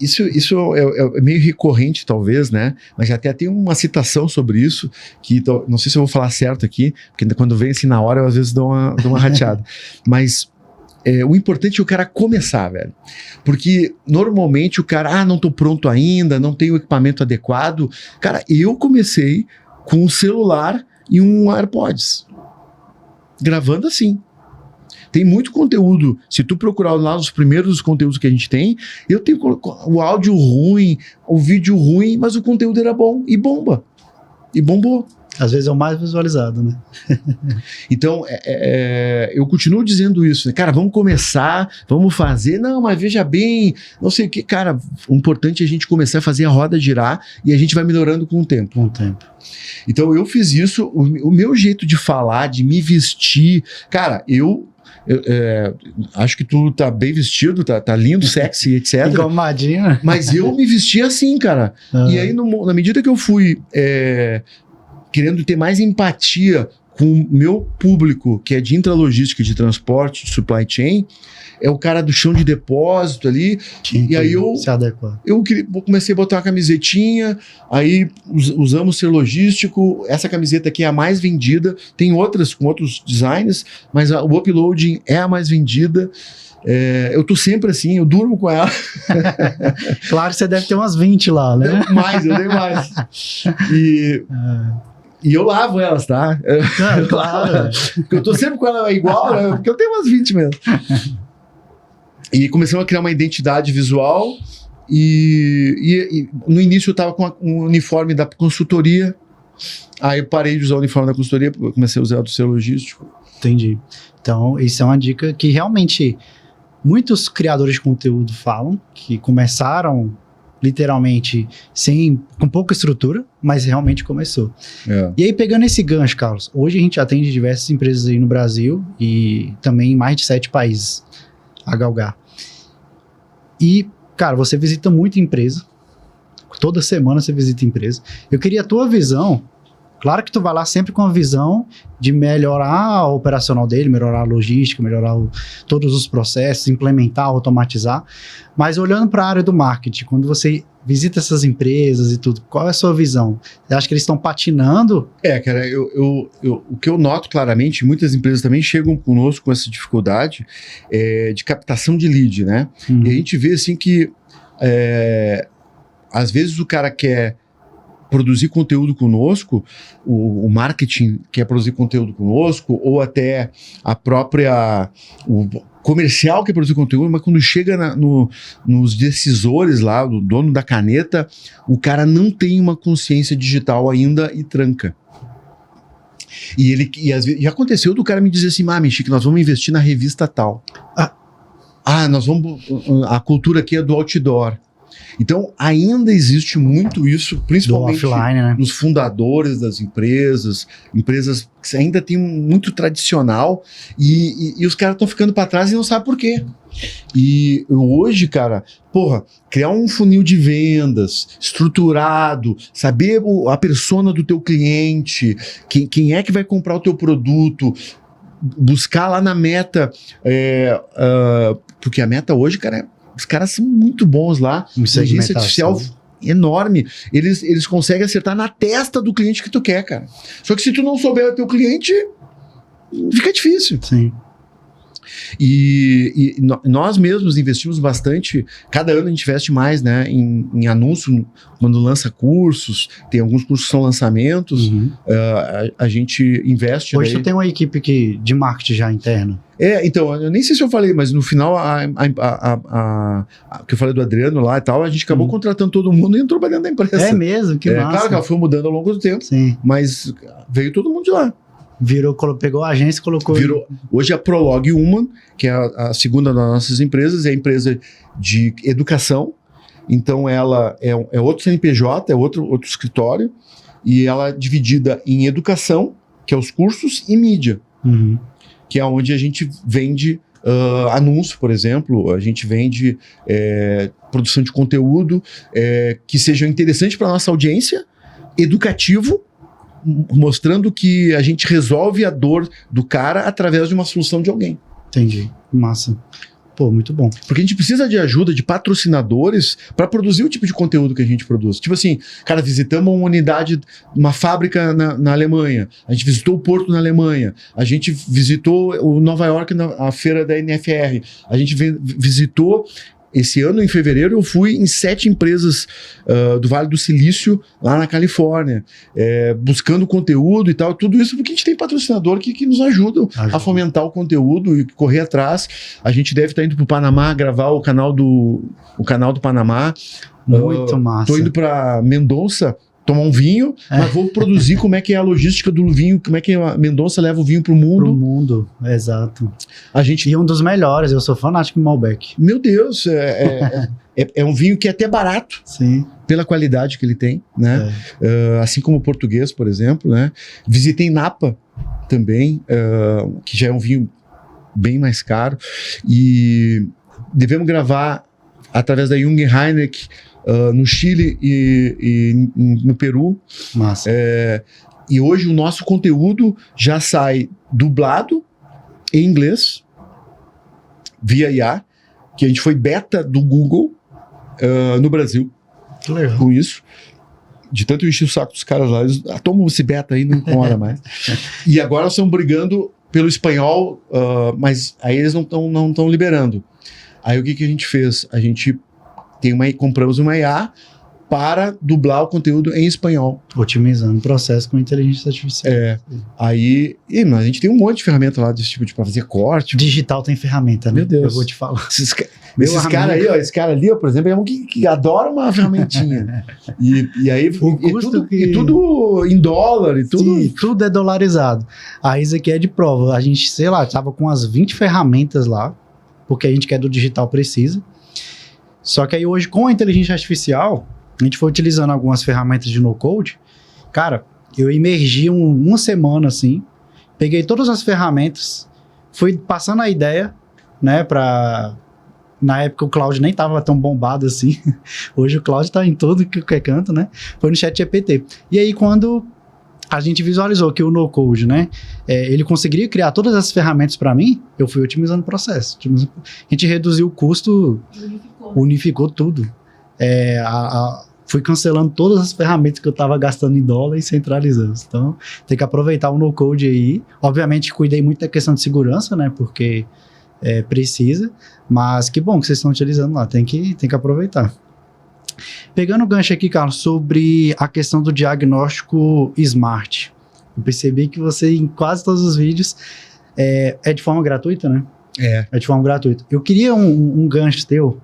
S2: Isso é meio recorrente, talvez, né? Mas já até tem uma citação sobre isso, que não sei se eu vou falar certo aqui, porque quando vem assim na hora, eu às vezes dou uma rateada. Mas o importante é o cara começar, velho. Porque normalmente o cara, não tô pronto ainda, não tenho o equipamento adequado. Cara, eu comecei com um celular e um AirPods. Gravando assim. Tem muito conteúdo. Se tu procurar lá os primeiros conteúdos que a gente tem, eu tenho o áudio ruim, o vídeo ruim, mas o conteúdo era bom e bomba. E bombou.
S1: Às vezes é o mais visualizado, né?
S2: Então, eu continuo dizendo isso, né? Cara, vamos começar, vamos fazer. Não, mas veja bem, não sei o que. Cara, o importante é a gente começar a fazer a roda girar e a gente vai melhorando com o tempo.
S1: Com o tempo.
S2: Então, eu fiz isso. O meu jeito de falar, de me vestir... Cara, eu acho que tu tá bem vestido, tá lindo, sexy, etc.
S1: Engomadinho.
S2: Mas eu me vestia assim, cara. E aí, na medida que eu fui querendo ter mais empatia com o meu público, que é de intralogística, de transporte, de supply chain, é o cara do chão de depósito ali. E aí eu comecei a botar uma camisetinha, aí usamos ser logístico. Essa camiseta aqui é a mais vendida. Tem outras com outros designs, mas o Uploading é a mais vendida. Eu tô sempre assim, eu durmo com ela.
S1: Claro que você deve ter umas 20 lá, né?
S2: Eu tenho mais. E eu lavo elas, tá?
S1: Claro.
S2: Porque eu tô sempre com ela igual, né? Porque eu tenho umas 20 mesmo. E começamos a criar uma identidade visual e no início eu tava com um uniforme da consultoria, aí eu parei de usar o uniforme da consultoria, comecei a usar o do seu logístico.
S1: Entendi. Então, isso é uma dica que realmente muitos criadores de conteúdo falam, que começaram literalmente com pouca estrutura, mas realmente começou. E aí, pegando esse gancho, Carlos, hoje a gente atende diversas empresas aí no Brasil e também em mais de 7 países a galgar. E, cara, você visita muita empresa, toda semana você visita empresa. Eu queria a tua visão Claro que tu vai lá sempre com a visão de melhorar o operacional dele, melhorar a logística, melhorar todos os processos, implementar, automatizar. Mas olhando para a área do marketing, quando você visita essas empresas e tudo, qual é a sua visão? Você acha que eles estão patinando?
S2: Cara, o que eu noto claramente, muitas empresas também chegam conosco com essa dificuldade de captação de lead, né? E a gente vê assim que às vezes o cara quer produzir conteúdo conosco, o marketing quer produzir conteúdo conosco, ou até o comercial quer produzir conteúdo, mas quando chega nos decisores lá, do dono da caneta, o cara não tem uma consciência digital ainda e tranca. E às vezes, já aconteceu do cara me dizer assim, Chico, nós vamos investir na revista tal. Nós vamos... A cultura aqui é do outdoor. Então, ainda existe muito isso, principalmente
S1: offline, né?
S2: Nos fundadores das empresas que ainda tem muito tradicional e os caras estão ficando para trás e não sabem por quê. E hoje, cara, criar um funil de vendas estruturado, saber a persona do teu cliente, quem é que vai comprar o teu produto, buscar lá na meta, porque a meta hoje, cara, os caras são muito bons lá. Inteligência artificial enorme. Eles conseguem acertar na testa do cliente que tu quer, cara. Só que se tu não souber o teu cliente, fica difícil.
S1: Sim.
S2: E nós mesmos investimos bastante. Cada ano a gente investe mais, né, em anúncio, quando lança cursos. Tem alguns cursos que são lançamentos. A gente investe.
S1: Hoje tu tem uma equipe de marketing já interna.
S2: Então, eu nem sei se eu falei, mas no final, que eu falei do Adriano lá e tal, a gente acabou contratando todo mundo e entrou pra dentro da empresa.
S1: É mesmo? Que massa.
S2: Claro que ela foi mudando ao longo do tempo.
S1: Sim.
S2: Mas veio todo mundo de lá.
S1: Pegou a agência e colocou...
S2: Hoje a Prolog Human, que é a segunda das nossas empresas, é a empresa de educação. Então ela é outro CNPJ, é outro escritório, e ela é dividida em educação, que é os cursos, e mídia, que é onde a gente vende anúncio, por exemplo, a gente vende produção de conteúdo que seja interessante para a nossa audiência, educativo, mostrando que a gente resolve a dor do cara através de uma solução de alguém.
S1: Entendi. Massa. Muito bom.
S2: Porque a gente precisa de ajuda de patrocinadores para produzir o tipo de conteúdo que a gente produz. Tipo assim, cara, visitamos uma unidade, uma fábrica na Alemanha, a gente visitou o Porto na Alemanha, a gente visitou o Nova York a feira da NFR, a gente visitou... Esse ano, em fevereiro, eu fui em 7 empresas do Vale do Silício, lá na Califórnia, buscando conteúdo e tal, tudo isso porque a gente tem patrocinador que nos ajudam a fomentar o conteúdo e correr atrás. A gente deve estar indo para o Panamá gravar o canal do Panamá.
S1: Muito massa.
S2: Tô indo para Mendonça tomar um vinho, mas vou produzir como é que é a logística do vinho, como é que a Mendonça leva o vinho pro mundo.
S1: Pro mundo, exato.
S2: E
S1: um dos melhores, eu sou fanático de Malbec.
S2: Meu Deus, é um vinho que é até barato.
S1: Sim.
S2: Pela qualidade que ele tem, né? Assim como o português, por exemplo, né? Visitei Napa também, que já é um vinho bem mais caro, e devemos gravar através da Jung Heineken no Chile e no Peru.
S1: Massa.
S2: E hoje o nosso conteúdo já sai dublado em inglês via IA, que a gente foi beta do Google no Brasil.
S1: Que legal.
S2: Com isso. De tanto eu encher o saco dos caras lá, eles tomam esse beta aí, não incomoda mais. E agora estão brigando pelo espanhol, mas aí eles não estão liberando. Aí o que a gente fez? A gente compramos uma IA para dublar o conteúdo em espanhol.
S1: Otimizando o processo com inteligência artificial.
S2: Aí, mas a gente tem um monte de ferramenta lá desse tipo, para fazer corte.
S1: Digital tem ferramenta, né?
S2: Meu Deus.
S1: Eu vou te falar.
S2: Esses caras aí, esse cara ali, por exemplo, é um que adora uma ferramentinha. e aí, tudo em dólar e tudo.
S1: Sim, tudo é dolarizado. Aí isso aqui é de prova. A gente, sei lá, tava com umas 20 ferramentas lá, porque a gente quer do digital precisa. Só que aí hoje, com a inteligência artificial, a gente foi utilizando algumas ferramentas de no-code. Cara, eu imergi uma semana assim, peguei todas as ferramentas, fui passando a ideia, né, na época o Cloud nem tava tão bombado assim. Hoje o Cloud tá em todo que é canto, né? Foi no ChatGPT. E aí quando a gente visualizou que o no-code, né? Ele conseguiria criar todas essas ferramentas para mim, eu fui otimizando o processo. A gente reduziu o custo, unificou tudo. Fui cancelando todas as ferramentas que eu estava gastando em dólar e centralizando. Então, tem que aproveitar o no-code aí. Obviamente, cuidei muito da questão de segurança, né? Porque precisa. Mas que bom que vocês estão utilizando lá. Tem que aproveitar. Pegando o gancho aqui, Carlos, sobre a questão do diagnóstico smart. Eu percebi que você, em quase todos os vídeos, é de forma gratuita, né? É de forma gratuita. Eu queria um gancho teu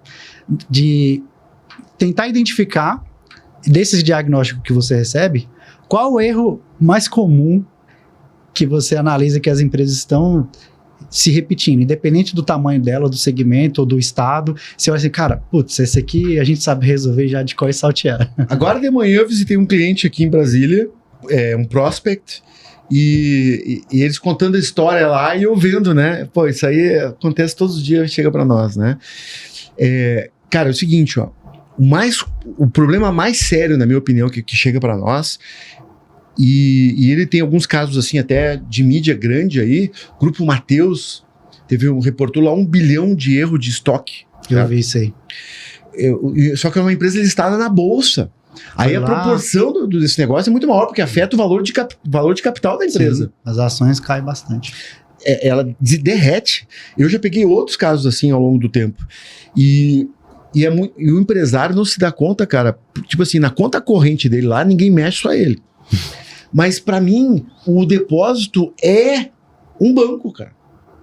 S1: de tentar identificar, desses diagnósticos que você recebe, qual o erro mais comum que você analisa que as empresas estão se repetindo, independente do tamanho dela, do segmento ou do estado. Você vai assim, cara, putz, esse aqui a gente sabe resolver já de qual é saltear.
S2: Agora de manhã eu visitei um cliente aqui em Brasília, um prospect, e eles contando a história lá e eu vendo, né? Pô, isso aí acontece todos os dias, chega para nós, né? Cara, é o seguinte, ó. O problema mais sério, na minha opinião, que chega para nós, e ele tem alguns casos assim até de mídia grande aí, o Grupo Mateus reportou lá 1 bilhão de erro de estoque.
S1: Eu vi isso aí.
S2: Só que é uma empresa listada na bolsa. Aí a proporção desse negócio é muito maior, porque afeta o valor de capital da empresa.
S1: Sim, as ações caem bastante.
S2: Ela derrete. Eu já peguei outros casos assim ao longo do tempo. E o empresário não se dá conta, cara. Tipo assim, na conta corrente dele lá, ninguém mexe, só ele. Mas pra mim, o depósito é um banco, cara.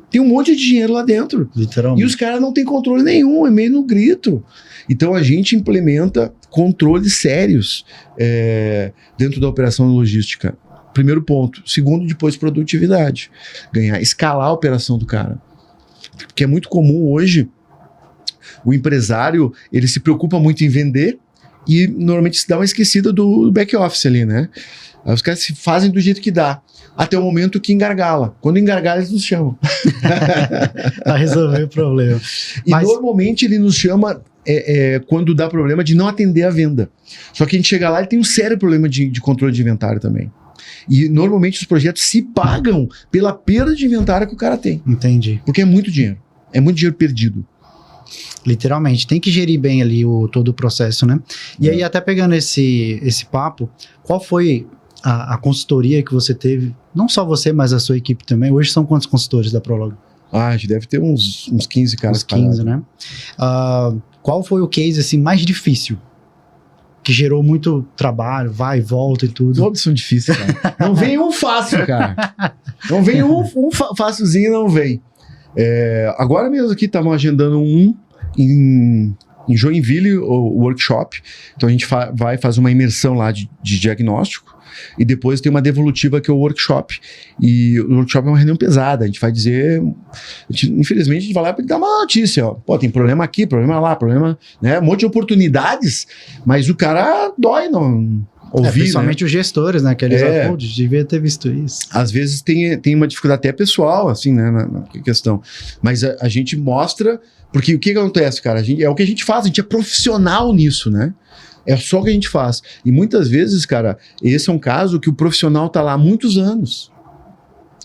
S2: Tem um monte de dinheiro lá dentro.
S1: Literalmente.
S2: E os caras não têm controle nenhum, é meio no grito. Então a gente implementa controles sérios dentro da operação logística. Primeiro ponto. Segundo, depois produtividade. Escalar a operação do cara. Porque é muito comum hoje o empresário, ele se preocupa muito em vender e normalmente se dá uma esquecida do back office ali, né? Aí os caras se fazem do jeito que dá, até o momento que engargala. Quando engargala, eles nos chamam.
S1: Para resolver o problema.
S2: Normalmente ele nos chama quando dá problema de não atender a venda. Só que a gente chega lá e tem um sério problema de controle de inventário também. E normalmente os projetos se pagam pela perda de inventário que o cara tem.
S1: Entendi.
S2: Porque é muito dinheiro. É muito dinheiro perdido.
S1: Literalmente, tem que gerir bem ali todo o processo, né? E aí, até pegando esse papo, qual foi a consultoria que você teve? Não só você, mas a sua equipe também. Hoje são quantos consultores da Prolog?
S2: A gente deve ter uns 15 caras.
S1: Uns 15, né? Qual foi o case assim, mais difícil? Que gerou muito trabalho, vai e volta e tudo.
S2: Todos são difíceis, cara. Não vem um fácil, cara. Não vem um fácilzinho, não vem. Agora mesmo aqui estavam agendando em Joinville, o workshop. Então a gente vai fazer uma imersão lá de diagnóstico e depois tem uma devolutiva que é o workshop. E o workshop é uma reunião pesada. A gente vai dizer... infelizmente a gente vai lá para dar uma notícia. Ó. Pô, tem problema aqui, problema lá, problema... né? Um monte de oportunidades, mas o cara dói não... ouvir,
S1: principalmente, né? Os gestores, né? Que eles devia ter visto isso.
S2: Às vezes tem uma dificuldade até pessoal, assim, né? Na questão. Mas a gente mostra... Porque o que acontece, cara? É o que a gente faz, a gente é profissional nisso, né? É só o que a gente faz. E muitas vezes, cara, esse é um caso que o profissional tá lá há muitos anos.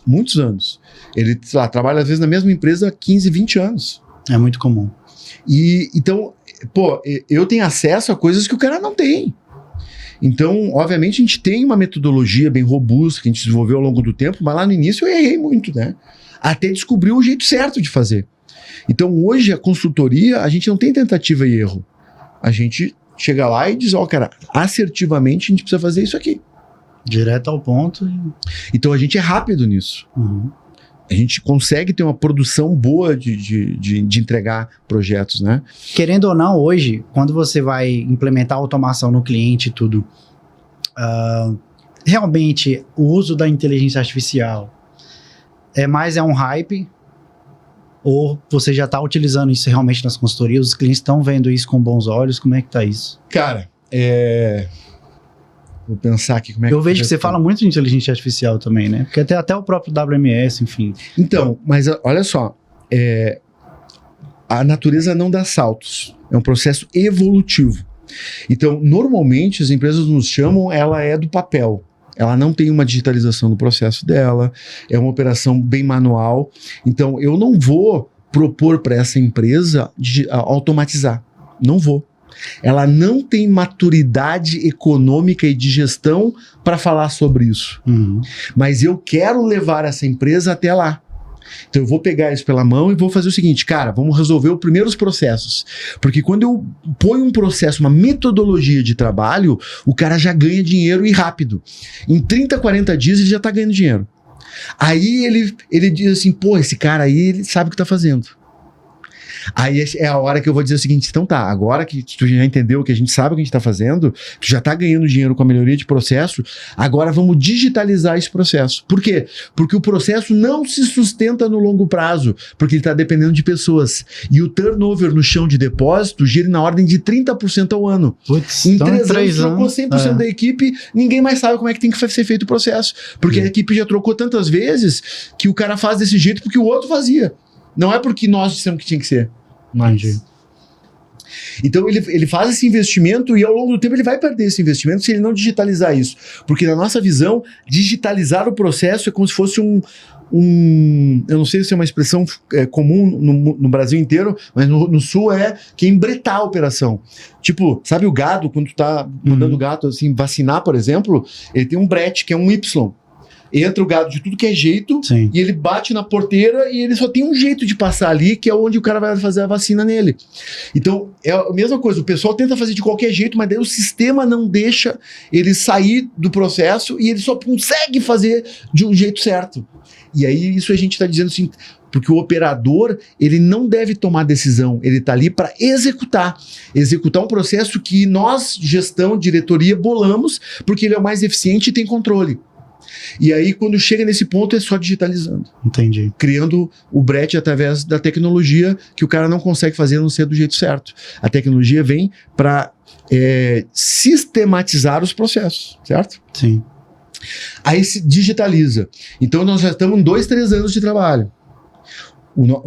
S2: Muitos anos. Ele trabalha, às vezes, na mesma empresa há 15, 20 anos.
S1: É muito comum.
S2: E, então, pô, eu tenho acesso a coisas que o cara não tem. Então, obviamente, a gente tem uma metodologia bem robusta que a gente desenvolveu ao longo do tempo, mas lá no início eu errei muito, né? Até descobrir o jeito certo de fazer. Então, hoje, a consultoria, a gente não tem tentativa e erro. A gente chega lá e diz, cara, assertivamente a gente precisa fazer isso aqui.
S1: Direto ao ponto.
S2: Então, a gente é rápido nisso.
S1: Uhum.
S2: A gente consegue ter uma produção boa de entregar projetos, né?
S1: Querendo ou não, hoje, quando você vai implementar automação no cliente e tudo, realmente, o uso da inteligência artificial é um hype? Ou você já está utilizando isso realmente nas consultorias? Os clientes estão vendo isso com bons olhos? Como é que tá isso?
S2: Cara, vou pensar aqui como é que...
S1: Eu vejo que você fala muito de inteligência artificial também, né? Porque até o próprio WMS, enfim.
S2: Então, mas olha só, a natureza não dá saltos. É um processo evolutivo. Então, normalmente, as empresas nos chamam, ela é do papel. Ela não tem uma digitalização do processo dela, é uma operação bem manual. Então, eu não vou propor para essa empresa automatizar. Não vou. Ela não tem maturidade econômica e de gestão para falar sobre isso. Mas eu quero levar essa empresa até lá. Então eu vou pegar isso pela mão e vou fazer o seguinte, cara, vamos resolver os primeiros processos. Porque quando eu ponho um processo, uma metodologia de trabalho, o cara já ganha dinheiro e rápido. Em 30, 40 dias ele já está ganhando dinheiro. Aí ele diz assim, pô, esse cara aí, ele sabe o que está fazendo. Aí é a hora que eu vou dizer o seguinte, então tá, agora que tu já entendeu que a gente sabe o que a gente tá fazendo, tu já tá ganhando dinheiro com a melhoria de processo, agora vamos digitalizar esse processo. Por quê? Porque o processo não se sustenta no longo prazo, porque ele tá dependendo de pessoas. E o turnover no chão de depósito gira na ordem de 30% ao ano.
S1: Putz,
S2: em
S1: então
S2: 3 anos, trocou 100%
S1: é.
S2: da equipe, ninguém mais sabe como é que tem que ser feito o processo. Porque a equipe já trocou tantas vezes que o cara faz desse jeito porque o outro fazia. Não é porque nós dissemos que tinha que ser.
S1: Entendi.
S2: Então ele faz esse investimento e ao longo do tempo ele vai perder esse investimento se ele não digitalizar isso. Porque na nossa visão, digitalizar o processo é como se fosse eu não sei se é uma expressão comum no Brasil inteiro, mas no Sul é que é embretar a operação. Tipo, sabe o gado, quando tu tá mandando o gato assim, vacinar, por exemplo, ele tem um brete, que é um Y. Entra o gado de tudo que é jeito,
S1: Sim.
S2: E ele bate na porteira e ele só tem um jeito de passar ali, que é onde o cara vai fazer a vacina nele. Então, é a mesma coisa, o pessoal tenta fazer de qualquer jeito, mas daí o sistema não deixa ele sair do processo e ele só consegue fazer de um jeito certo. E aí isso a gente está dizendo assim, porque o operador, ele não deve tomar decisão, ele está ali para executar um processo que nós, gestão, diretoria, bolamos, porque ele é o mais eficiente e tem controle. E aí, quando chega nesse ponto, é só digitalizando.
S1: Entendi.
S2: Criando o brete através da tecnologia que o cara não consegue fazer a não ser do jeito certo. A tecnologia vem para sistematizar os processos, certo?
S1: Sim.
S2: Aí se digitaliza. Então, nós já estamos em 2, 3 anos de trabalho.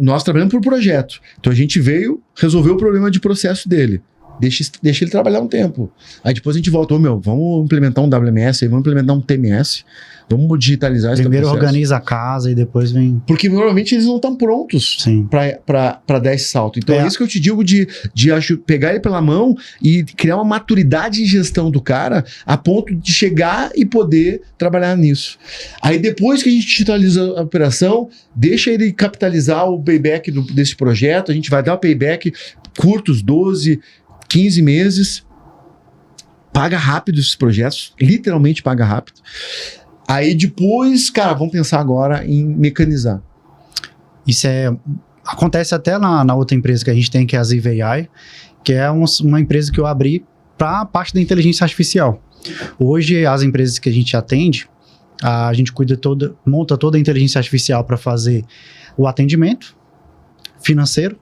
S2: Nós trabalhamos por projeto. Então, a gente veio resolver o problema de processo dele. Deixa ele trabalhar um tempo. Aí depois a gente volta, vamos implementar um WMS, vamos implementar um TMS, vamos digitalizar esse processo.
S1: Primeiro organiza a casa e depois vem...
S2: Porque normalmente eles não estão prontos para dar esse salto. Então é isso que eu te digo de pegar ele pela mão e criar uma maturidade de gestão do cara a ponto de chegar e poder trabalhar nisso. Aí depois que a gente digitaliza a operação, deixa ele capitalizar o payback desse projeto, a gente vai dar o payback curtos, 12, 15 meses, paga rápido esses projetos, literalmente paga rápido. Aí depois, cara, vamos pensar agora em mecanizar.
S1: Isso acontece até na outra empresa que a gente tem, que é a Ziv AI, que é uma empresa que eu abri para a parte da inteligência artificial. Hoje, as empresas que a gente atende, a gente monta toda a inteligência artificial para fazer o atendimento financeiro,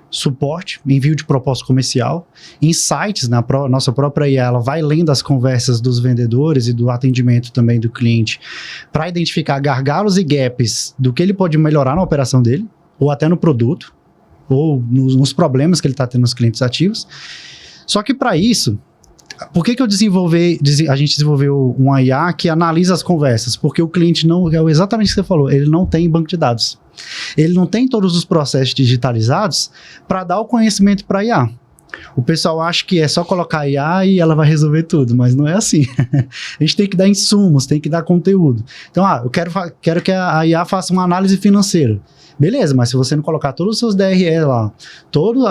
S1: suporte, envio de proposta comercial, insights na nossa própria IA, ela vai lendo as conversas dos vendedores e do atendimento também do cliente para identificar gargalos e gaps do que ele pode melhorar na operação dele, ou até no produto, ou nos problemas que ele está tendo nos clientes ativos. Só que para isso, por que a gente desenvolveu uma IA que analisa as conversas? Porque o cliente não, é exatamente o que você falou, ele não tem banco de dados. Ele não tem todos os processos digitalizados para dar o conhecimento para a IA. O pessoal acha que é só colocar a IA e ela vai resolver tudo, mas não é assim. A gente tem que dar insumos, tem que dar conteúdo. Então, eu quero que a IA faça uma análise financeira. Beleza, mas se você não colocar todos os seus DRE lá, toda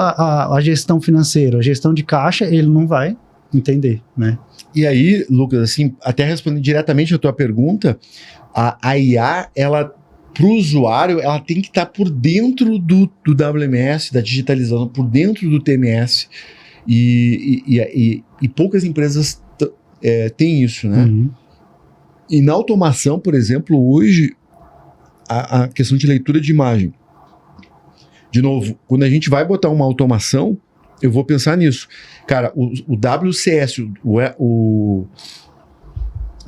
S1: a gestão financeira, a gestão de caixa, ele não vai entender, né?
S2: E aí, Lucas, assim, até respondendo diretamente a tua pergunta, a IA, ela, para o usuário, ela tem que estar por dentro do WMS, da digitalização, por dentro do TMS. E poucas empresas têm isso, né?
S1: Uhum.
S2: E na automação, por exemplo, hoje, a questão de leitura de imagem. De novo, quando a gente vai botar uma automação, eu vou pensar nisso. Cara, o WCS,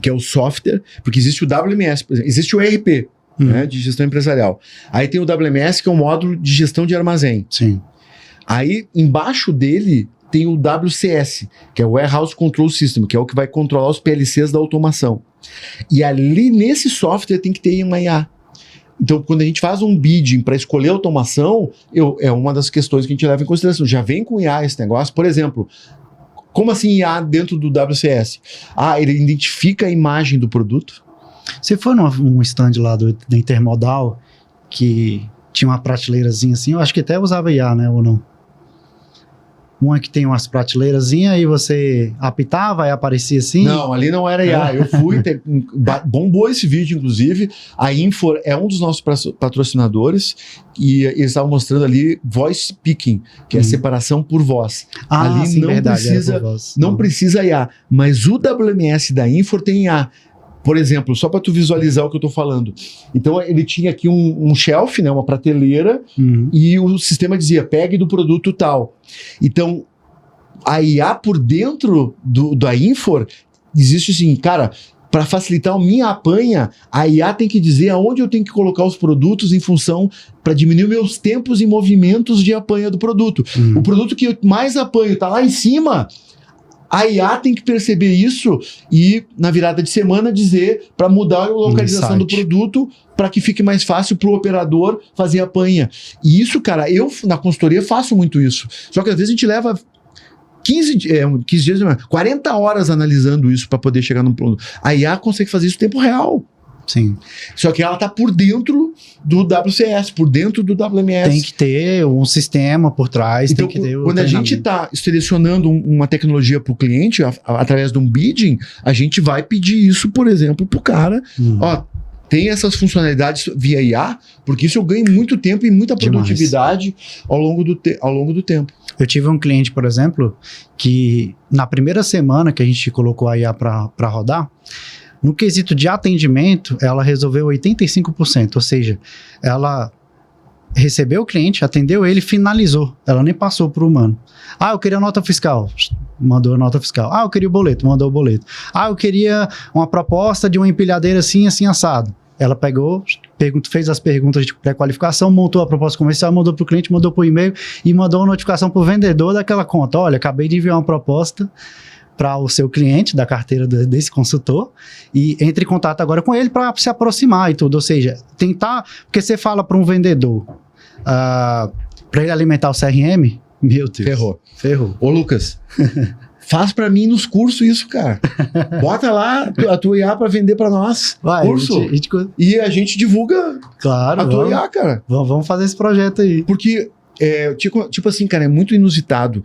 S2: que é o software, porque existe o WMS, por exemplo, existe o ERP, né, de gestão empresarial. Aí tem o WMS, que é o módulo de gestão de armazém.
S1: Sim.
S2: Aí, embaixo dele, tem o WCS, que é o Warehouse Control System, que é o que vai controlar os PLCs da automação. E ali nesse software tem que ter uma IA. Então, quando a gente faz um bidding para escolher automação, é uma das questões que a gente leva em consideração. Já vem com IA esse negócio. Por exemplo, como assim IA dentro do WCS? Ele identifica a imagem do produto.
S1: Você foi num stand lá da Intermodal, que tinha uma prateleirazinha assim, eu acho que até usava IA, né, ou não? Uma que tem umas prateleirazinhas, aí você apitava, aí aparecia assim?
S2: Não, ali não era IA. Eu fui, bombou esse vídeo, inclusive. A Infor é um dos nossos patrocinadores e eles estavam mostrando ali voice speaking, que é separação por voz. Ali
S1: sim,
S2: não
S1: verdade,
S2: não precisa IA, mas o WMS da Infor tem IA. Por exemplo, só para tu visualizar o que eu estou falando. Então, ele tinha aqui um shelf, né, uma prateleira, e o sistema dizia, pegue do produto tal. Então, a IA por dentro da Infor, existe assim, cara, para facilitar a minha apanha, a IA tem que dizer aonde eu tenho que colocar os produtos em função, para diminuir meus tempos e movimentos de apanha do produto. O produto que eu mais apanho está lá em cima... A IA tem que perceber isso e, na virada de semana, dizer para mudar a localização do produto para que fique mais fácil para o operador fazer a apanha. E isso, cara, eu na consultoria faço muito isso. Só que às vezes a gente leva 15 dias, 40 horas analisando isso para poder chegar num produto. A IA consegue fazer isso em tempo real.
S1: Sim.
S2: Só que ela está por dentro do WCS, por dentro do WMS.
S1: Tem que ter um sistema por trás.
S2: Então,
S1: tem que ter
S2: quando a gente está selecionando uma tecnologia para o cliente, através de um bidding, a gente vai pedir isso, por exemplo, para o cara. Ó, tem essas funcionalidades via IA, porque isso eu ganho muito tempo e muita produtividade ao longo do tempo.
S1: Eu tive um cliente, por exemplo, que na primeira semana que a gente colocou a IA para rodar, no quesito de atendimento, ela resolveu 85%, ou seja, ela recebeu o cliente, atendeu ele, finalizou. Ela nem passou para o humano. Eu queria nota fiscal, mandou a nota fiscal. Eu queria o boleto, mandou o boleto. Eu queria uma proposta de uma empilhadeira assim, assim, assado. Ela pegou, fez as perguntas de pré-qualificação, montou a proposta comercial, mandou para o cliente, mandou por e-mail e mandou uma notificação para o vendedor daquela conta. Olha, acabei de enviar uma proposta para o seu cliente da carteira desse consultor e entre em contato agora com ele para se aproximar e tudo. Ou seja, tentar... Porque você fala para um vendedor para ele alimentar o CRM, meu Deus. Ferrou.
S2: Ô, Lucas, faz para mim nos cursos isso, cara. Bota lá a tua IA para vender para nós. Curso. E a gente divulga a tua IA, cara.
S1: Vamos fazer esse projeto aí.
S2: Porque... tipo assim, cara, é muito inusitado.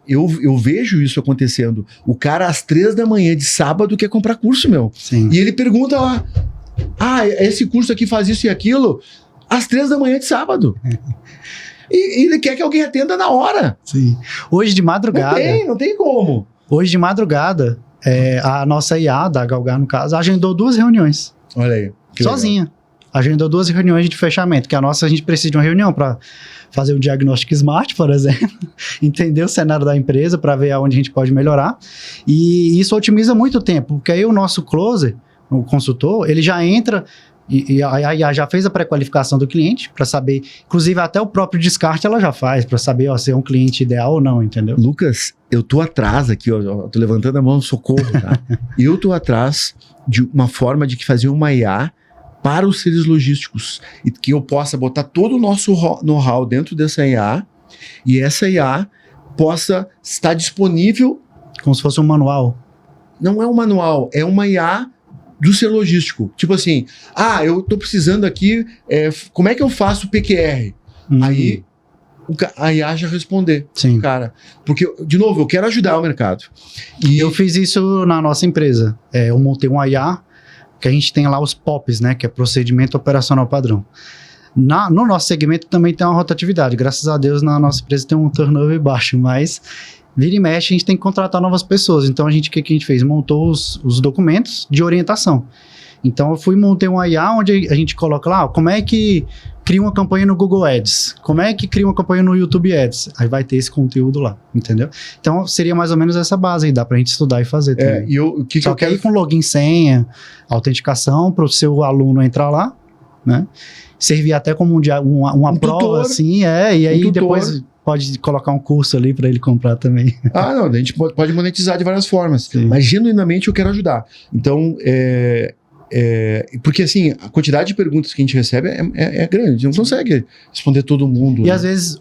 S2: Eu vejo isso acontecendo. O cara às 3 da manhã de sábado quer comprar curso, meu.
S1: Sim.
S2: E ele pergunta lá, esse curso aqui faz isso e aquilo, às 3 da manhã de sábado. E ele quer que alguém atenda na hora.
S1: Sim. Hoje de madrugada.
S2: Não tem como.
S1: Hoje de madrugada, a nossa IA, da Galgar no caso, agendou 2 reuniões.
S2: Olha aí.
S1: Sozinha. Legal. Agendou 2 reuniões de fechamento, que a gente precisa de uma reunião para fazer um diagnóstico smart, por exemplo, entender o cenário da empresa para ver aonde a gente pode melhorar. E isso otimiza muito o tempo, porque aí o nosso closer, o consultor, ele já entra e a IA já fez a pré-qualificação do cliente para saber, inclusive até o próprio descarte ela já faz, para saber se é um cliente ideal ou não, entendeu?
S2: Lucas, eu tô atrás aqui, ó, tô levantando a mão, socorro, tá? Eu tô atrás de uma forma de que fazer uma IA para os seres logísticos, e que eu possa botar todo o nosso know-how dentro dessa IA, e essa IA possa estar disponível...
S1: Como se fosse um manual.
S2: Não é um manual, é uma IA do ser logístico. Tipo assim, eu tô precisando aqui, como é que eu faço PQR? Aí a IA já responder.
S1: Sim.
S2: Cara, porque, de novo, eu quero ajudar o mercado. E
S1: eu fiz isso na nossa empresa. Eu montei uma IA que a gente tem lá os POPs, né, que é Procedimento Operacional Padrão. No nosso segmento também tem uma rotatividade. Graças a Deus, na nossa empresa tem um turnover baixo, mas vira e mexe, a gente tem que contratar novas pessoas. Então, o que a gente fez? Montou os documentos de orientação. Então, eu montei uma IA onde a gente coloca lá, como é que cria uma campanha no Google Ads, como é que cria uma campanha no YouTube Ads. Aí vai ter esse conteúdo lá, entendeu? Então, seria mais ou menos essa base aí, dá pra gente estudar e fazer também. Só que aí com login, senha, autenticação, para o seu aluno entrar lá, né? Servir até como uma prova,
S2: tutor,
S1: assim, e aí depois pode colocar um curso ali para ele comprar também.
S2: Não, a gente pode monetizar de várias formas,
S1: Sim.
S2: mas genuinamente eu quero ajudar. Então, porque assim, a quantidade de perguntas que a gente recebe é grande, a gente não consegue responder todo mundo.
S1: E
S2: né?
S1: às vezes,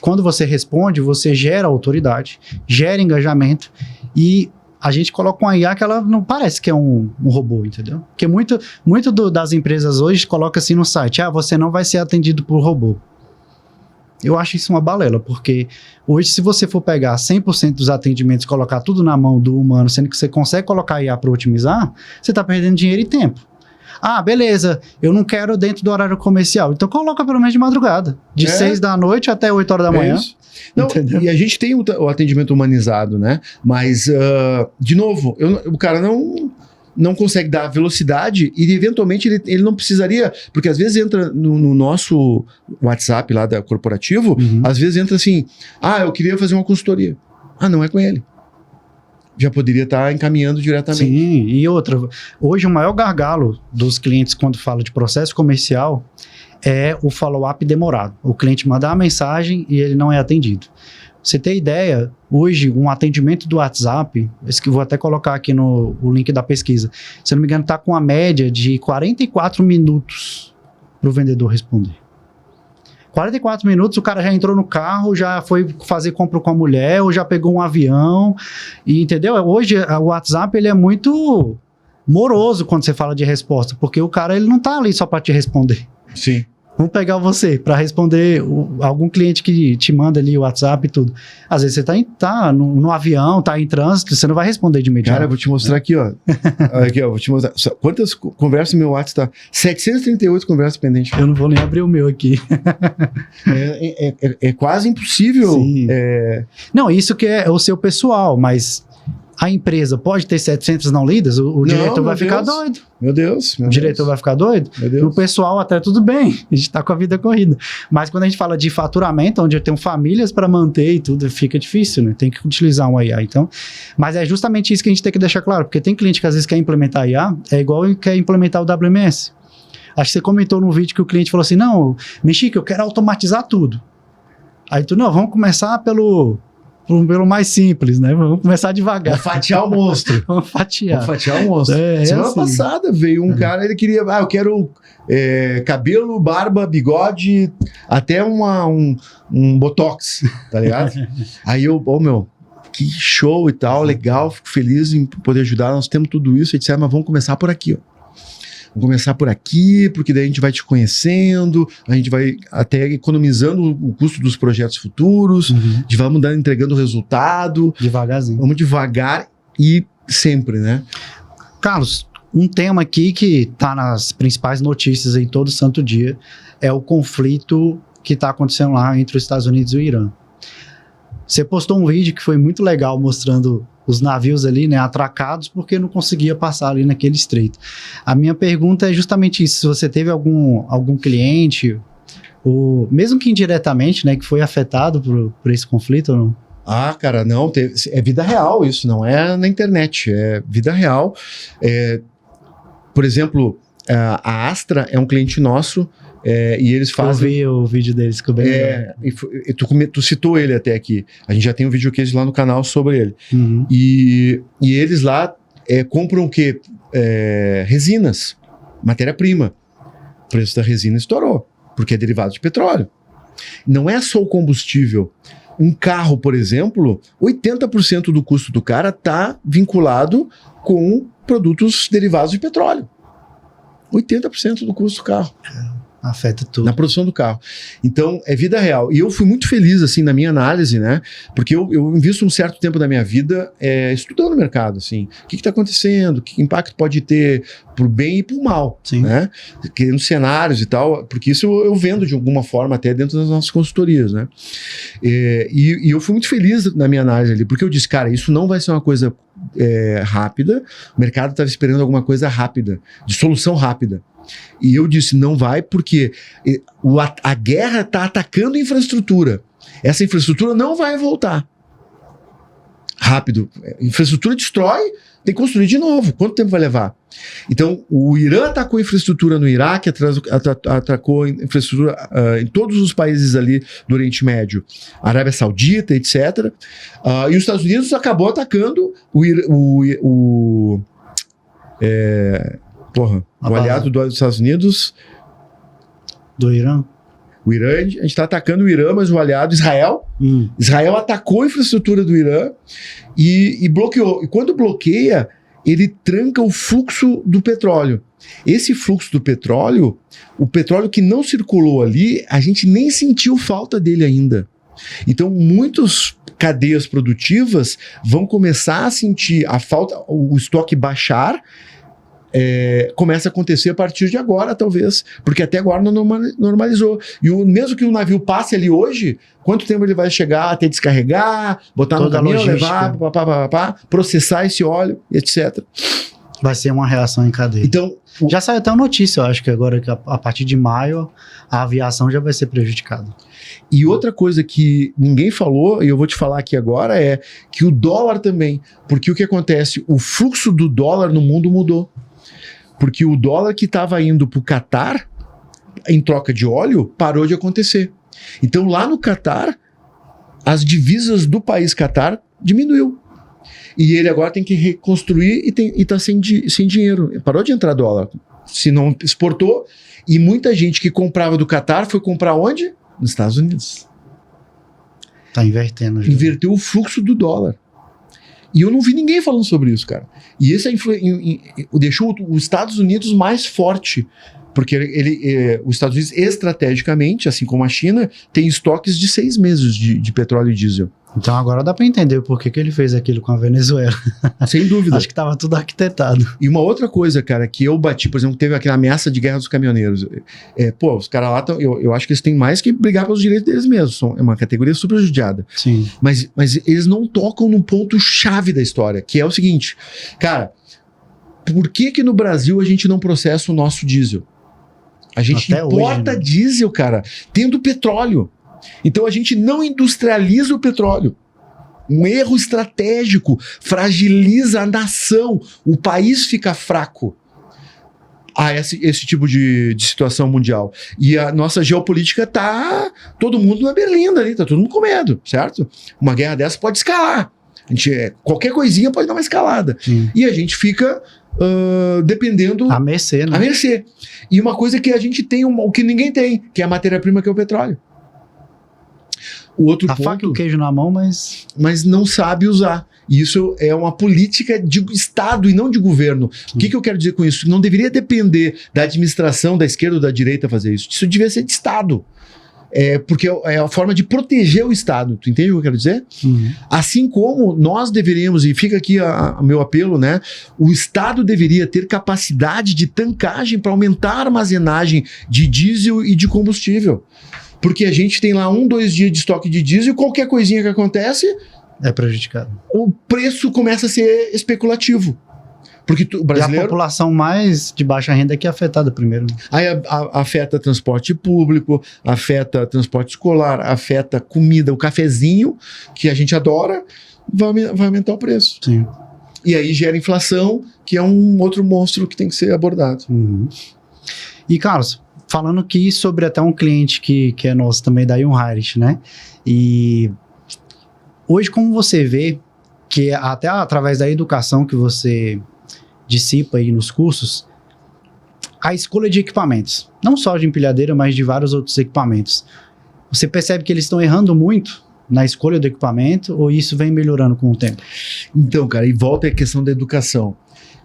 S1: quando você responde, você gera autoridade, gera engajamento e a gente coloca uma IA que ela não parece que é um robô, entendeu? Porque muito das empresas hoje coloca assim no site, você não vai ser atendido por robô. Eu acho isso uma balela, porque hoje se você for pegar 100% dos atendimentos e colocar tudo na mão do humano, sendo que você consegue colocar IA para otimizar, você está perdendo dinheiro e tempo. Beleza, eu não quero dentro do horário comercial, então coloca pelo menos de madrugada, de 6 da noite até 8 horas da manhã.
S2: Isso. Não, e a gente tem o atendimento humanizado, né? Mas, de novo, o cara não consegue dar velocidade e, eventualmente, ele não precisaria... Porque, às vezes, entra no nosso WhatsApp lá da corporativo, às vezes entra assim, eu queria fazer uma consultoria. Não é com ele. Já poderia estar encaminhando diretamente.
S1: Sim, e outra, hoje o maior gargalo dos clientes quando fala de processo comercial é o follow-up demorado. O cliente manda uma mensagem e ele não é atendido. Você tem ideia, hoje um atendimento do WhatsApp, esse que eu vou até colocar aqui no link da pesquisa, se eu não me engano está com a média de 44 minutos para o vendedor responder. 44 minutos, o cara já entrou no carro, já foi fazer compra com a mulher, ou já pegou um avião, e entendeu? Hoje o WhatsApp ele é muito moroso quando você fala de resposta, porque o cara ele não tá ali só para te responder.
S2: Sim.
S1: Vamos pegar você para responder algum cliente que te manda ali o WhatsApp e tudo. Às vezes você tá no avião, tá em trânsito, você não vai responder de imediato.
S2: Cara, eu vou te mostrar aqui, ó. Aqui, ó, vou te mostrar. Quantas conversas no meu WhatsApp tá? 738 conversas pendentes.
S1: Eu não vou nem abrir o meu aqui.
S2: É quase impossível.
S1: Sim. Não, isso que é o seu pessoal, mas a empresa pode ter 700 não lidas? O diretor vai ficar doido.
S2: Meu Deus.
S1: O diretor vai ficar doido?
S2: Meu Deus.
S1: O pessoal até tudo bem, a gente tá com a vida corrida. Mas quando a gente fala de faturamento, onde eu tenho famílias para manter e tudo, fica difícil, né? Tem que utilizar um IA, então. Mas é justamente isso que a gente tem que deixar claro, porque tem cliente que às vezes quer implementar IA, é igual quer implementar o WMS. Acho que você comentou no vídeo que o cliente falou assim, não, Mexique, eu quero automatizar tudo. Aí tu, não, vamos começar pelo mais simples, né? Vamos começar devagar.
S2: Vamos fatiar o monstro.
S1: Vamos fatiar.
S2: Vamos fatiar o monstro. Semana passada veio um cara, ele queria, eu quero cabelo, barba, bigode, até um botox, tá ligado? Aí eu, que show e tal, legal, fico feliz em poder ajudar, nós temos tudo isso, etc, mas vamos começar por aqui, ó. Vamos começar por aqui, porque daí a gente vai te conhecendo, a gente vai até economizando o custo dos projetos futuros, vamos entregando o resultado.
S1: Devagarzinho.
S2: Vamos devagar e sempre, né?
S1: Carlos, um tema aqui que está nas principais notícias aí todo santo dia é o conflito que está acontecendo lá entre os Estados Unidos e o Irã. Você postou um vídeo que foi muito legal mostrando os navios ali, né, atracados porque não conseguia passar ali naquele estreito. A minha pergunta é justamente isso, se você teve algum cliente, ou mesmo que indiretamente, né, que foi afetado por esse conflito ou não?
S2: Cara, não, é vida real isso, não é na internet, é vida real. Por exemplo, a Astra é um cliente nosso, e eles fazem...
S1: Eu vi o vídeo deles que eu bem legal.
S2: Tu citou ele até aqui. A gente já tem um videocase lá no canal sobre ele. E eles lá compram o quê? Resinas, matéria-prima. O preço da resina estourou, porque é derivado de petróleo. Não é só o combustível. Um carro, por exemplo, 80% do custo do cara está vinculado com produtos derivados de petróleo. 80% do custo do carro.
S1: Afeta tudo.
S2: Na produção do carro. Então, é vida real. E eu fui muito feliz, assim, na minha análise, né? Porque eu invisto um certo tempo da minha vida estudando o mercado, assim. O que está acontecendo? Que impacto pode ter pro bem e pro mal,
S1: Sim.
S2: né? Criando cenários e tal. Porque isso eu vendo de alguma forma até dentro das nossas consultorias, né? E eu fui muito feliz na minha análise ali, porque eu disse, cara, isso não vai ser uma coisa rápida. O mercado estava esperando alguma coisa rápida, de solução rápida. E eu disse, não vai, porque a guerra está atacando a infraestrutura. Essa infraestrutura não vai voltar. rápido. Infraestrutura destrói, tem que construir de novo. Quanto tempo vai levar? Então, o Irã atacou infraestrutura no Iraque, atacou infraestrutura em todos os países ali do Oriente Médio, Arábia Saudita, etc. E os Estados Unidos acabou atacando o aliado dos Estados Unidos.
S1: Do Irã?
S2: O Irã, a gente está atacando o Irã, mas o aliado Israel. Israel atacou a infraestrutura do Irã e bloqueou. E quando bloqueia, ele tranca o fluxo do petróleo. Esse fluxo do petróleo, o petróleo que não circulou ali, a gente nem sentiu falta dele ainda. Então, muitas cadeias produtivas vão começar a sentir a falta, o estoque baixar. Começa a acontecer a partir de agora, talvez, porque até agora não normalizou. E mesmo que o navio passe ali hoje, quanto tempo ele vai chegar até descarregar, botar no caminhão, levar, processar esse óleo, etc.
S1: Vai ser uma reação em cadeia.
S2: Então,
S1: já saiu até uma notícia, eu acho que agora, que a partir de maio, a aviação já vai ser prejudicada.
S2: E outra coisa que ninguém falou, e eu vou te falar aqui agora, é que o dólar também. Porque o que acontece? O fluxo do dólar no mundo mudou. Porque o dólar que estava indo para o Catar, em troca de óleo, parou de acontecer. Então, lá no Catar, as divisas do país Catar diminuiu. E ele agora tem que reconstruir e está sem dinheiro. Parou de entrar dólar. Se não exportou. E muita gente que comprava do Catar foi comprar onde? Nos Estados Unidos.
S1: Está invertendo. Já.
S2: Inverteu o fluxo do dólar. E eu não vi ninguém falando sobre isso, cara. E isso deixou os Estados Unidos mais forte. Porque os Estados Unidos, estrategicamente, assim como a China, tem estoques de 6 meses de petróleo e diesel.
S1: Então agora dá para entender por que ele fez aquilo com a Venezuela.
S2: Sem dúvida.
S1: Acho que estava tudo arquitetado.
S2: E uma outra coisa, cara, que eu bati, por exemplo, teve aquela ameaça de guerra dos caminhoneiros. Os caras lá, eu acho que eles têm mais que brigar pelos direitos deles mesmos. É uma categoria super judiada.
S1: Sim.
S2: Mas eles não tocam num ponto chave da história, que é o seguinte, cara, por que no Brasil a gente não processa o nosso diesel? A gente
S1: até
S2: importa
S1: hoje, né?
S2: Diesel, cara, tendo petróleo. Então a gente não industrializa o petróleo. Um erro estratégico, fragiliza a nação, o país fica fraco a esse tipo de situação mundial. E a nossa geopolítica tá todo mundo na berlinda ali, tá todo mundo com medo, certo? Uma guerra dessa pode escalar. Qualquer coisinha pode dar uma escalada.
S1: Sim.
S2: E a gente fica dependendo...
S1: A mercê, né?
S2: A mercê. E uma coisa que a gente tem, o que ninguém tem, que é a matéria-prima, que é o petróleo. O outro
S1: a
S2: ponto,
S1: faca e o queijo na mão,
S2: mas não sabe usar. E isso é uma política de Estado e não de governo. O que eu quero dizer com isso? Não deveria depender da administração, da esquerda ou da direita fazer isso. Isso devia ser de Estado. Porque é a forma de proteger o Estado. Tu entende o que eu quero dizer?
S1: Uhum.
S2: Assim como nós deveríamos, e fica aqui o meu apelo, né? O Estado deveria ter capacidade de tancagem para aumentar a armazenagem de diesel e de combustível. Porque a gente tem lá 1-2 dias de estoque de diesel e qualquer coisinha que acontece...
S1: É prejudicado.
S2: O preço começa a ser especulativo. Porque o brasileiro...
S1: E a população mais de baixa renda é que é afetada primeiro.
S2: Aí afeta transporte público, afeta transporte escolar, afeta comida, o cafezinho, que a gente adora, vai aumentar o preço.
S1: Sim.
S2: E aí gera inflação, que é um outro monstro que tem que ser abordado.
S1: Uhum. E, Carlos, falando aqui sobre até um cliente que é nosso também, da Junheinrich, né? E hoje, como você vê, que até através da educação que você dissipa aí nos cursos, a escolha de equipamentos, não só de empilhadeira, mas de vários outros equipamentos, você percebe que eles estão errando muito na escolha do equipamento ou isso vem melhorando com o tempo? Então,
S2: cara, e volta a questão da educação.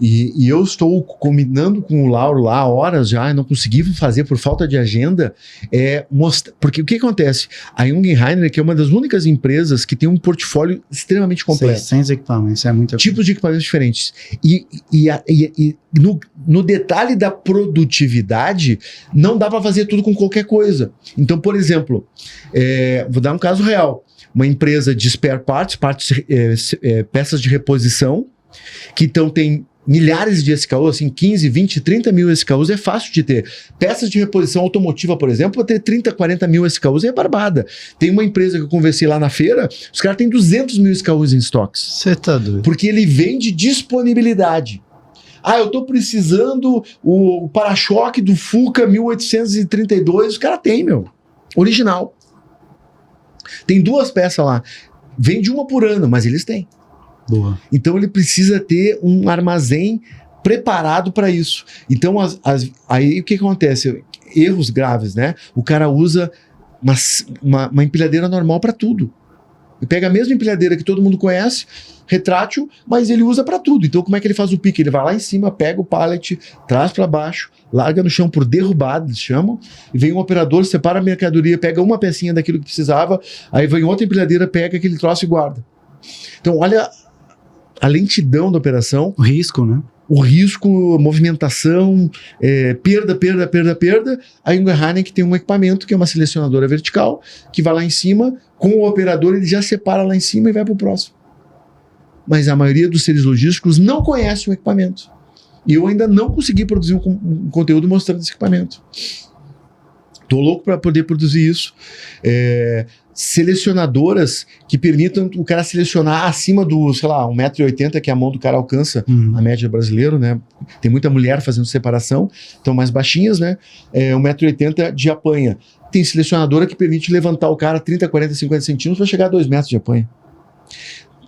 S2: E eu estou combinando com o Lauro lá há horas já, não consegui fazer por falta de agenda, porque o que acontece? A Jungheinrich é uma das únicas empresas que tem um portfólio extremamente completo.
S1: 600 equipamentos, é muita coisa.
S2: Tipos de equipamentos diferentes. E no detalhe da produtividade, não dá para fazer tudo com qualquer coisa. Então, por exemplo, vou dar um caso real. Uma empresa de spare parts, peças de reposição, que então tem milhares de SKUs, assim, 15, 20, 30 mil SKUs é fácil de ter. Peças de reposição automotiva, por exemplo, para ter 30, 40 mil SKUs é barbada. Tem uma empresa que eu conversei lá na feira, os caras têm 200 mil SKUs em estoques.
S1: Você tá doido.
S2: Porque ele vende disponibilidade. Eu tô precisando o para-choque do Fuca 1832, os caras têm, meu. Original. Tem 2 peças lá. Vende uma por ano, mas eles têm.
S1: Boa.
S2: Então ele precisa ter um armazém preparado para isso. Então aí o que acontece? Erros graves, né? O cara usa uma empilhadeira normal para tudo. Ele pega a mesma empilhadeira que todo mundo conhece, retrátil, mas ele usa para tudo. Então como é que ele faz o pique? Ele vai lá em cima, pega o pallet, traz para baixo, larga no chão por derrubado, eles chamam, e vem um operador, separa a mercadoria, pega uma pecinha daquilo que precisava, aí vem outra empilhadeira, pega aquele troço e guarda. Então olha a lentidão da operação.
S1: O risco, né?
S2: O risco, movimentação, perda. A Jungheinrich tem um equipamento que é uma selecionadora vertical, que vai lá em cima, com o operador ele já separa lá em cima e vai para o próximo. Mas a maioria dos seres logísticos não conhece o equipamento. E eu ainda não consegui produzir um conteúdo mostrando esse equipamento. Tô louco para poder produzir isso. Selecionadoras que permitam o cara selecionar acima do, sei lá, 1,80 m, que a mão do cara alcança a média brasileira, né? Tem muita mulher fazendo separação, então mais baixinhas, né? 1,80 m de apanha. Tem selecionadora que permite levantar o cara 30, 40, 50 centímetros para chegar a 2 metros de apanha.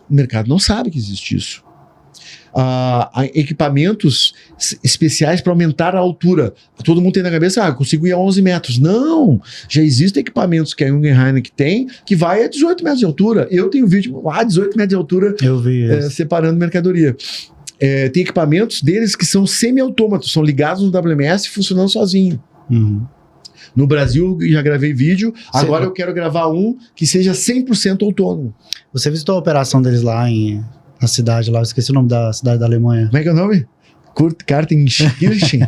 S2: O mercado não sabe que existe isso. Equipamentos especiais para aumentar a altura. Todo mundo tem na cabeça, eu consigo ir a 11 metros. Não! Já existem equipamentos que a Jungheinrich tem que vai a 18 metros de altura. Eu tenho vídeo a 18 metros de altura.
S1: Eu vi
S2: separando mercadoria. Tem equipamentos deles que são semi-autômatos, são ligados no WMS funcionando sozinho. No Brasil, já gravei vídeo. Agora eu quero gravar um que seja 100% autônomo.
S1: Você visitou a operação deles lá na cidade lá, eu esqueci o nome da cidade da Alemanha.
S2: Como é que é o nome? Kaltenkirchen.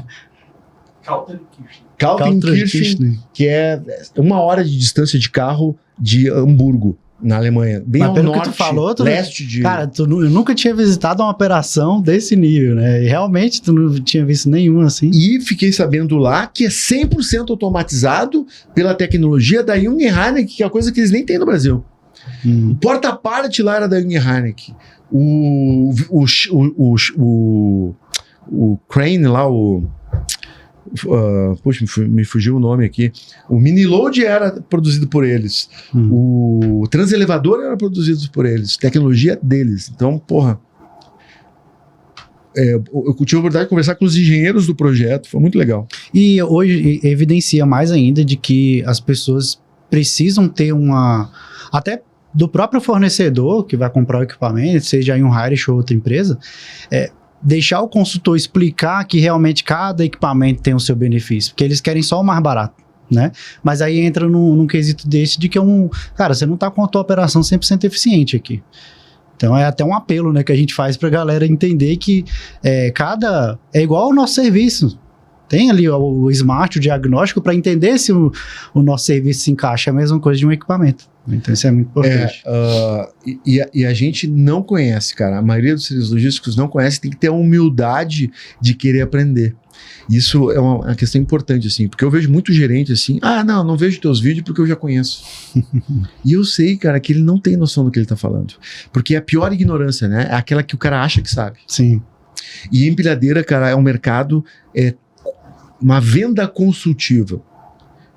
S2: Kaltenkirchen, que é 1 hora de distância de carro de Hamburgo, na Alemanha. Bem
S1: Mas
S2: ao
S1: pelo
S2: norte,
S1: que tu falou,
S2: leste de...
S1: Cara, eu nunca tinha visitado uma operação desse nível, né? E realmente tu não tinha visto nenhuma assim.
S2: E fiquei sabendo lá que é 100% automatizado pela tecnologia da Jungheinrich, que é a coisa que eles nem têm no Brasil. O porta-pallet lá era da Jungheinrich. O crane lá, puxa, me fugiu o nome aqui. O mini load era produzido por eles. O transelevador era produzido por eles. Tecnologia deles. Então, porra. Eu tive a oportunidade de conversar com os engenheiros do projeto. Foi muito legal.
S1: E hoje evidencia mais ainda de que as pessoas precisam ter até do próprio fornecedor que vai comprar o equipamento, seja em um Jungheinrich ou outra empresa, deixar o consultor explicar que realmente cada equipamento tem o seu benefício, porque eles querem só o mais barato, né? Mas aí entra num quesito desse de que cara, você não tá com a tua operação 100% eficiente aqui. Então é até um apelo, né, que a gente faz pra galera entender que é igual ao nosso serviço. Tem ali o smart, o diagnóstico, para entender se o nosso serviço se encaixa, é a mesma coisa de um equipamento. Então isso é muito importante.
S2: E a gente não conhece, cara. A maioria dos seres logísticos não conhece, tem que ter a humildade de querer aprender. Isso é uma questão importante, assim, porque eu vejo muito gerente assim, não vejo teus vídeos porque eu já conheço. E eu sei, cara, que ele não tem noção do que ele tá falando. Porque é a pior ignorância, né? É aquela que o cara acha que sabe.
S1: Sim.
S2: E empilhadeira, cara, é um mercado, uma venda consultiva.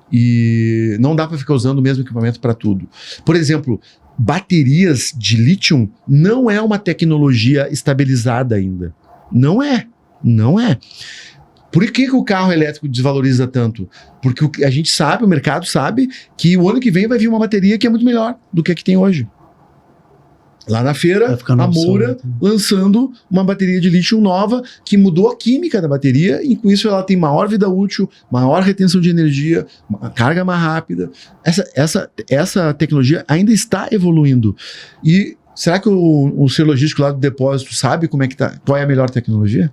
S2: E não dá para ficar usando o mesmo equipamento para tudo. Por exemplo, baterias de lítio não é uma tecnologia estabilizada ainda. Não é. Por que o carro elétrico desvaloriza tanto? Porque a gente sabe, o mercado sabe, que o ano que vem vai vir uma bateria que é muito melhor do que a que tem hoje. Lá na feira, a Moura lançando uma bateria de lítio nova que mudou a química da bateria e com isso ela tem maior vida útil, maior retenção de energia, carga mais rápida. Essa tecnologia ainda está evoluindo. E será que o ser logístico lá do depósito sabe qual é a melhor tecnologia?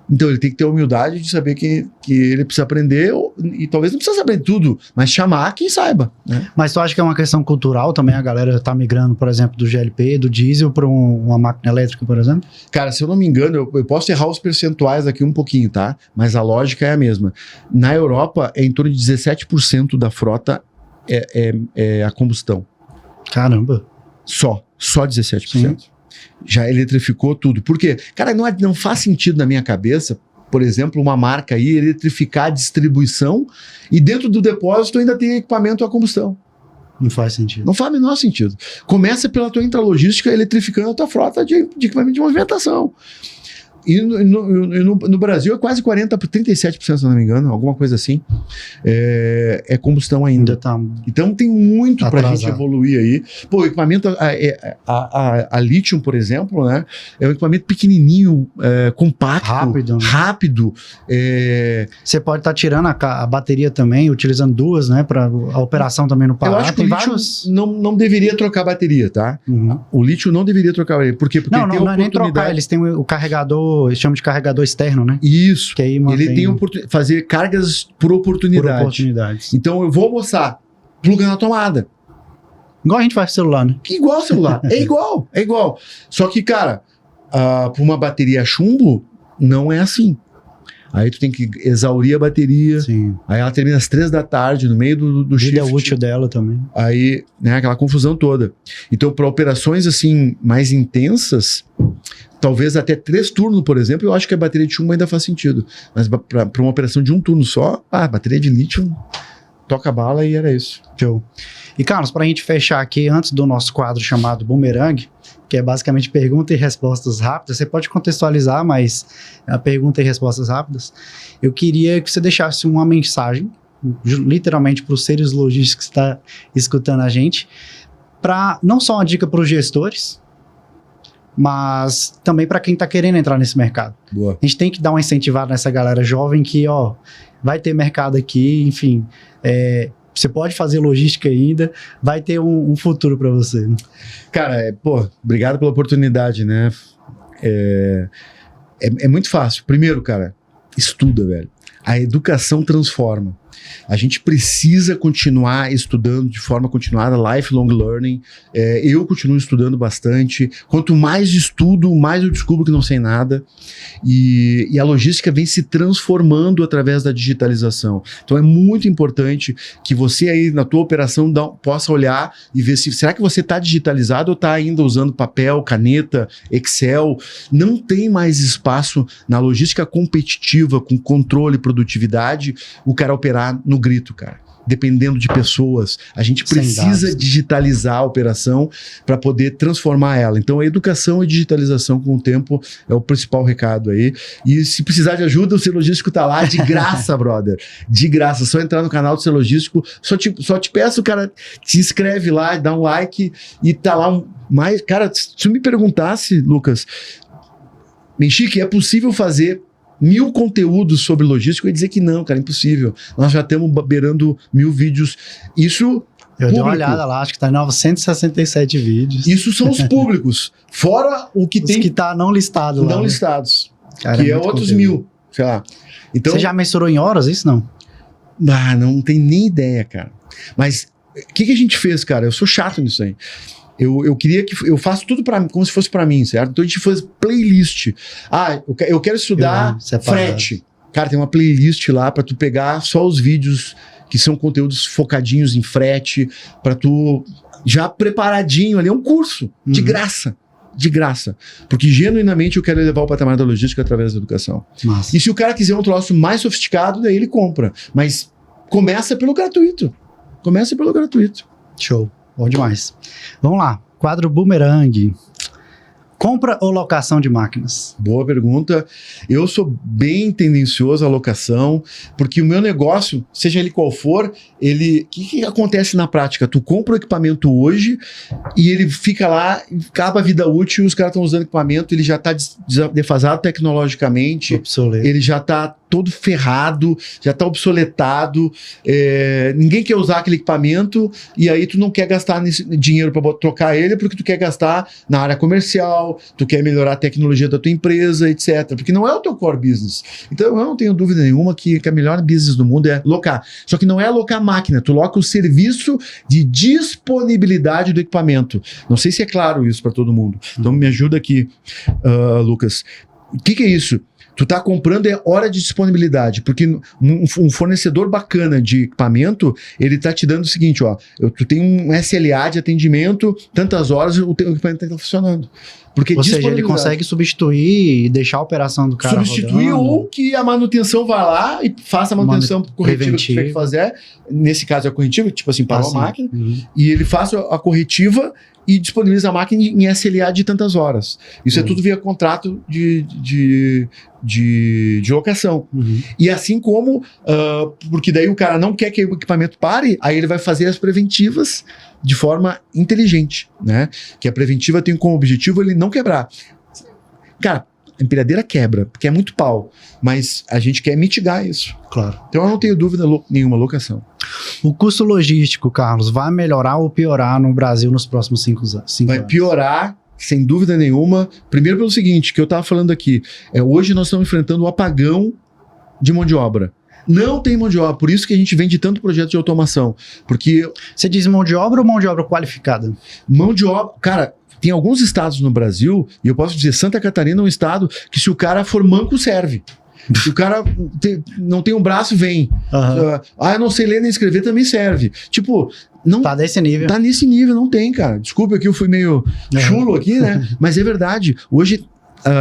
S2: Então ele tem que ter a humildade de saber que ele precisa aprender, e talvez não precisa saber tudo, mas chamar quem saiba, né?
S1: Mas tu acha que é uma questão cultural também? A galera tá migrando, por exemplo, do GLP, do diesel para uma máquina elétrica, por exemplo?
S2: Cara, se eu não me engano, eu posso errar os percentuais aqui um pouquinho, tá? Mas a lógica é a mesma. Na Europa, é em torno de 17% da frota é a combustão.
S1: Caramba.
S2: Só 17%.
S1: Sim.
S2: Já eletrificou tudo. Por quê? Cara, não faz sentido na minha cabeça, por exemplo, uma marca aí eletrificar a distribuição e dentro do depósito ainda tem equipamento a combustão.
S1: Não faz sentido.
S2: Não faz o menor sentido. Começa pela tua intralogística eletrificando a tua frota de equipamento de movimentação. E no Brasil é quase 37%, se não me engano, alguma coisa assim. É combustão ainda.
S1: Tá
S2: então tem muito pra
S1: atrasado.
S2: gente evoluir aí. Pô, o equipamento, a Lithium, por exemplo, né? É um equipamento pequenininho, compacto, rápido.
S1: Você pode estar tirando a bateria também, utilizando duas, né? Para a operação também no Pará.
S2: Eu acho que o lítio não deveria trocar bateria, tá?
S1: Uhum.
S2: O lítio não deveria trocar bateria. Por quê? Porque
S1: não
S2: tem
S1: é nem trocar, eles têm o carregador, eles chamam de carregador externo, né?
S2: Isso.
S1: Que aí
S2: ele tem fazer cargas por oportunidade. Então eu vou almoçar, pluga na tomada.
S1: Igual a gente faz celular, né?
S2: Igual celular. É igual. Só que, cara, para uma bateria chumbo, não é assim. Aí tu tem que exaurir a bateria.
S1: Sim.
S2: Aí ela termina às 3 da tarde, no meio do shift.
S1: Vida útil dela também.
S2: Aí, né, aquela confusão toda. Então, para operações assim, mais intensas, talvez até 3 turnos, por exemplo, eu acho que a bateria de chumbo ainda faz sentido. Mas para uma operação de um turno só, bateria de lítio, toca a bala e era isso.
S1: Show. E, Carlos, para a gente fechar aqui, antes do nosso quadro chamado Boomerang, que é basicamente pergunta e respostas rápidas, você pode contextualizar, mas a pergunta e respostas rápidas, eu queria que você deixasse uma mensagem, literalmente para os seres logísticos que estão escutando a gente, para não só uma dica para os gestores, mas também para quem está querendo entrar nesse mercado.
S2: Boa.
S1: A gente tem que dar uma incentivada nessa galera jovem que, vai ter mercado aqui, enfim, você pode fazer logística ainda, vai ter um futuro para você.
S2: Cara, obrigado pela oportunidade, né? É muito fácil. Primeiro, cara, estuda, velho. A educação transforma. A gente precisa continuar estudando de forma continuada, lifelong learning. Eu continuo estudando bastante. Quanto mais estudo, mais eu descubro que não sei nada. E a logística vem se transformando através da digitalização. Então é muito importante que você aí na tua operação possa olhar e ver será que você está digitalizado ou está ainda usando papel, caneta, Excel. Não tem mais espaço na logística competitiva com controle e produtividade o cara operar no grito, cara. Dependendo de pessoas. A gente precisa digitalizar a operação para poder transformar ela. Então, a educação e digitalização com o tempo é o principal recado aí. E se precisar de ajuda, o Ser Logístico tá lá de graça, brother. De graça. Só entrar no canal do Ser Logístico. Só te peço, cara, se inscreve lá, dá um like e tá lá mais... Cara, se tu me perguntasse, Lucas, Menchique, é possível fazer 1000 conteúdos sobre logística? Eu ia dizer que não, cara, impossível. Nós já estamos beirando 1000 vídeos. Isso
S1: eu dei uma olhada lá, acho que tá em 967 vídeos.
S2: Isso são os públicos. Fora o que tem...
S1: que tá não listado lá.
S2: Não listados.
S1: Cara,
S2: que é outros conteúdo. 1000, sei lá. Então,
S1: você já mensurou em horas isso, não?
S2: Não tem nem ideia, cara. Mas o que a gente fez, cara? Eu sou chato nisso aí. Eu queria que... Eu faço tudo como se fosse para mim, certo? Então a gente faz playlist. Eu quero estudar frete. Cara, tem uma playlist lá para tu pegar só os vídeos que são conteúdos focadinhos em frete, para tu já preparadinho ali, é um curso de graça. De graça. Porque genuinamente eu quero elevar o patamar da logística através da educação.
S1: Massa.
S2: E se o cara quiser um troço mais sofisticado, daí ele compra. Mas começa pelo gratuito.
S1: Show. Bom demais. Vamos lá. Quadro Boomerang. Compra ou locação de máquinas?
S2: Boa pergunta. Eu sou bem tendencioso à locação, porque o meu negócio, seja ele qual for, o que acontece na prática? Tu compra o equipamento hoje e ele fica lá, acaba a vida útil, os caras estão usando equipamento, ele já está defasado tecnologicamente,
S1: obsoleto.
S2: Ele já está todo ferrado, já tá obsoletado, ninguém quer usar aquele equipamento, e aí tu não quer gastar dinheiro para trocar ele, porque tu quer gastar na área comercial, tu quer melhorar a tecnologia da tua empresa, etc. Porque não é o teu core business. Então eu não tenho dúvida nenhuma que a melhor business do mundo é locar. Só que não é alocar a máquina, tu loca o serviço de disponibilidade do equipamento. Não sei se é claro isso para todo mundo. Então me ajuda aqui, Lucas. O que é isso? Tu tá comprando hora de disponibilidade, porque um fornecedor bacana de equipamento, ele tá te dando o seguinte, ó, tu tem um SLA de atendimento, tantas horas o teu equipamento tá funcionando. Porque
S1: ou seja, ele consegue substituir e deixar a operação do cara
S2: substituir rodando. Ou que a manutenção vá lá e faça a manutenção corretiva que tiver que fazer. Nesse caso é a corretiva, tipo assim, parou a máquina, e ele faça a corretiva e disponibiliza a máquina em SLA de tantas horas. Isso é tudo via contrato de locação. E assim como, porque daí o cara não quer que o equipamento pare, aí ele vai fazer as preventivas de forma inteligente, né? Que a preventiva tem como objetivo ele não quebrar. Cara, a empilhadeira quebra, porque é muito pau, mas a gente quer mitigar isso.
S1: Claro.
S2: Então eu não tenho dúvida nenhuma, locação.
S1: O custo logístico, Carlos, vai melhorar ou piorar no Brasil nos próximos 5 anos?
S2: Vai piorar, sem dúvida nenhuma. Primeiro pelo seguinte, que eu estava falando aqui, hoje nós estamos enfrentando um apagão de mão de obra. Não tem mão de obra, por isso que a gente vende tanto projeto de automação. Porque... Você diz mão de obra ou mão de obra qualificada? Mão de obra... Cara, tem alguns estados no Brasil, e eu posso dizer, Santa Catarina é um estado que se o cara for manco, serve. Se o cara não tem um braço, vem. Eu não sei ler nem escrever, também serve. Tipo... Não, tá nesse nível. Tá nesse nível, não tem, cara. Desculpa que eu fui meio chulo aqui, né? Mas é verdade. Hoje...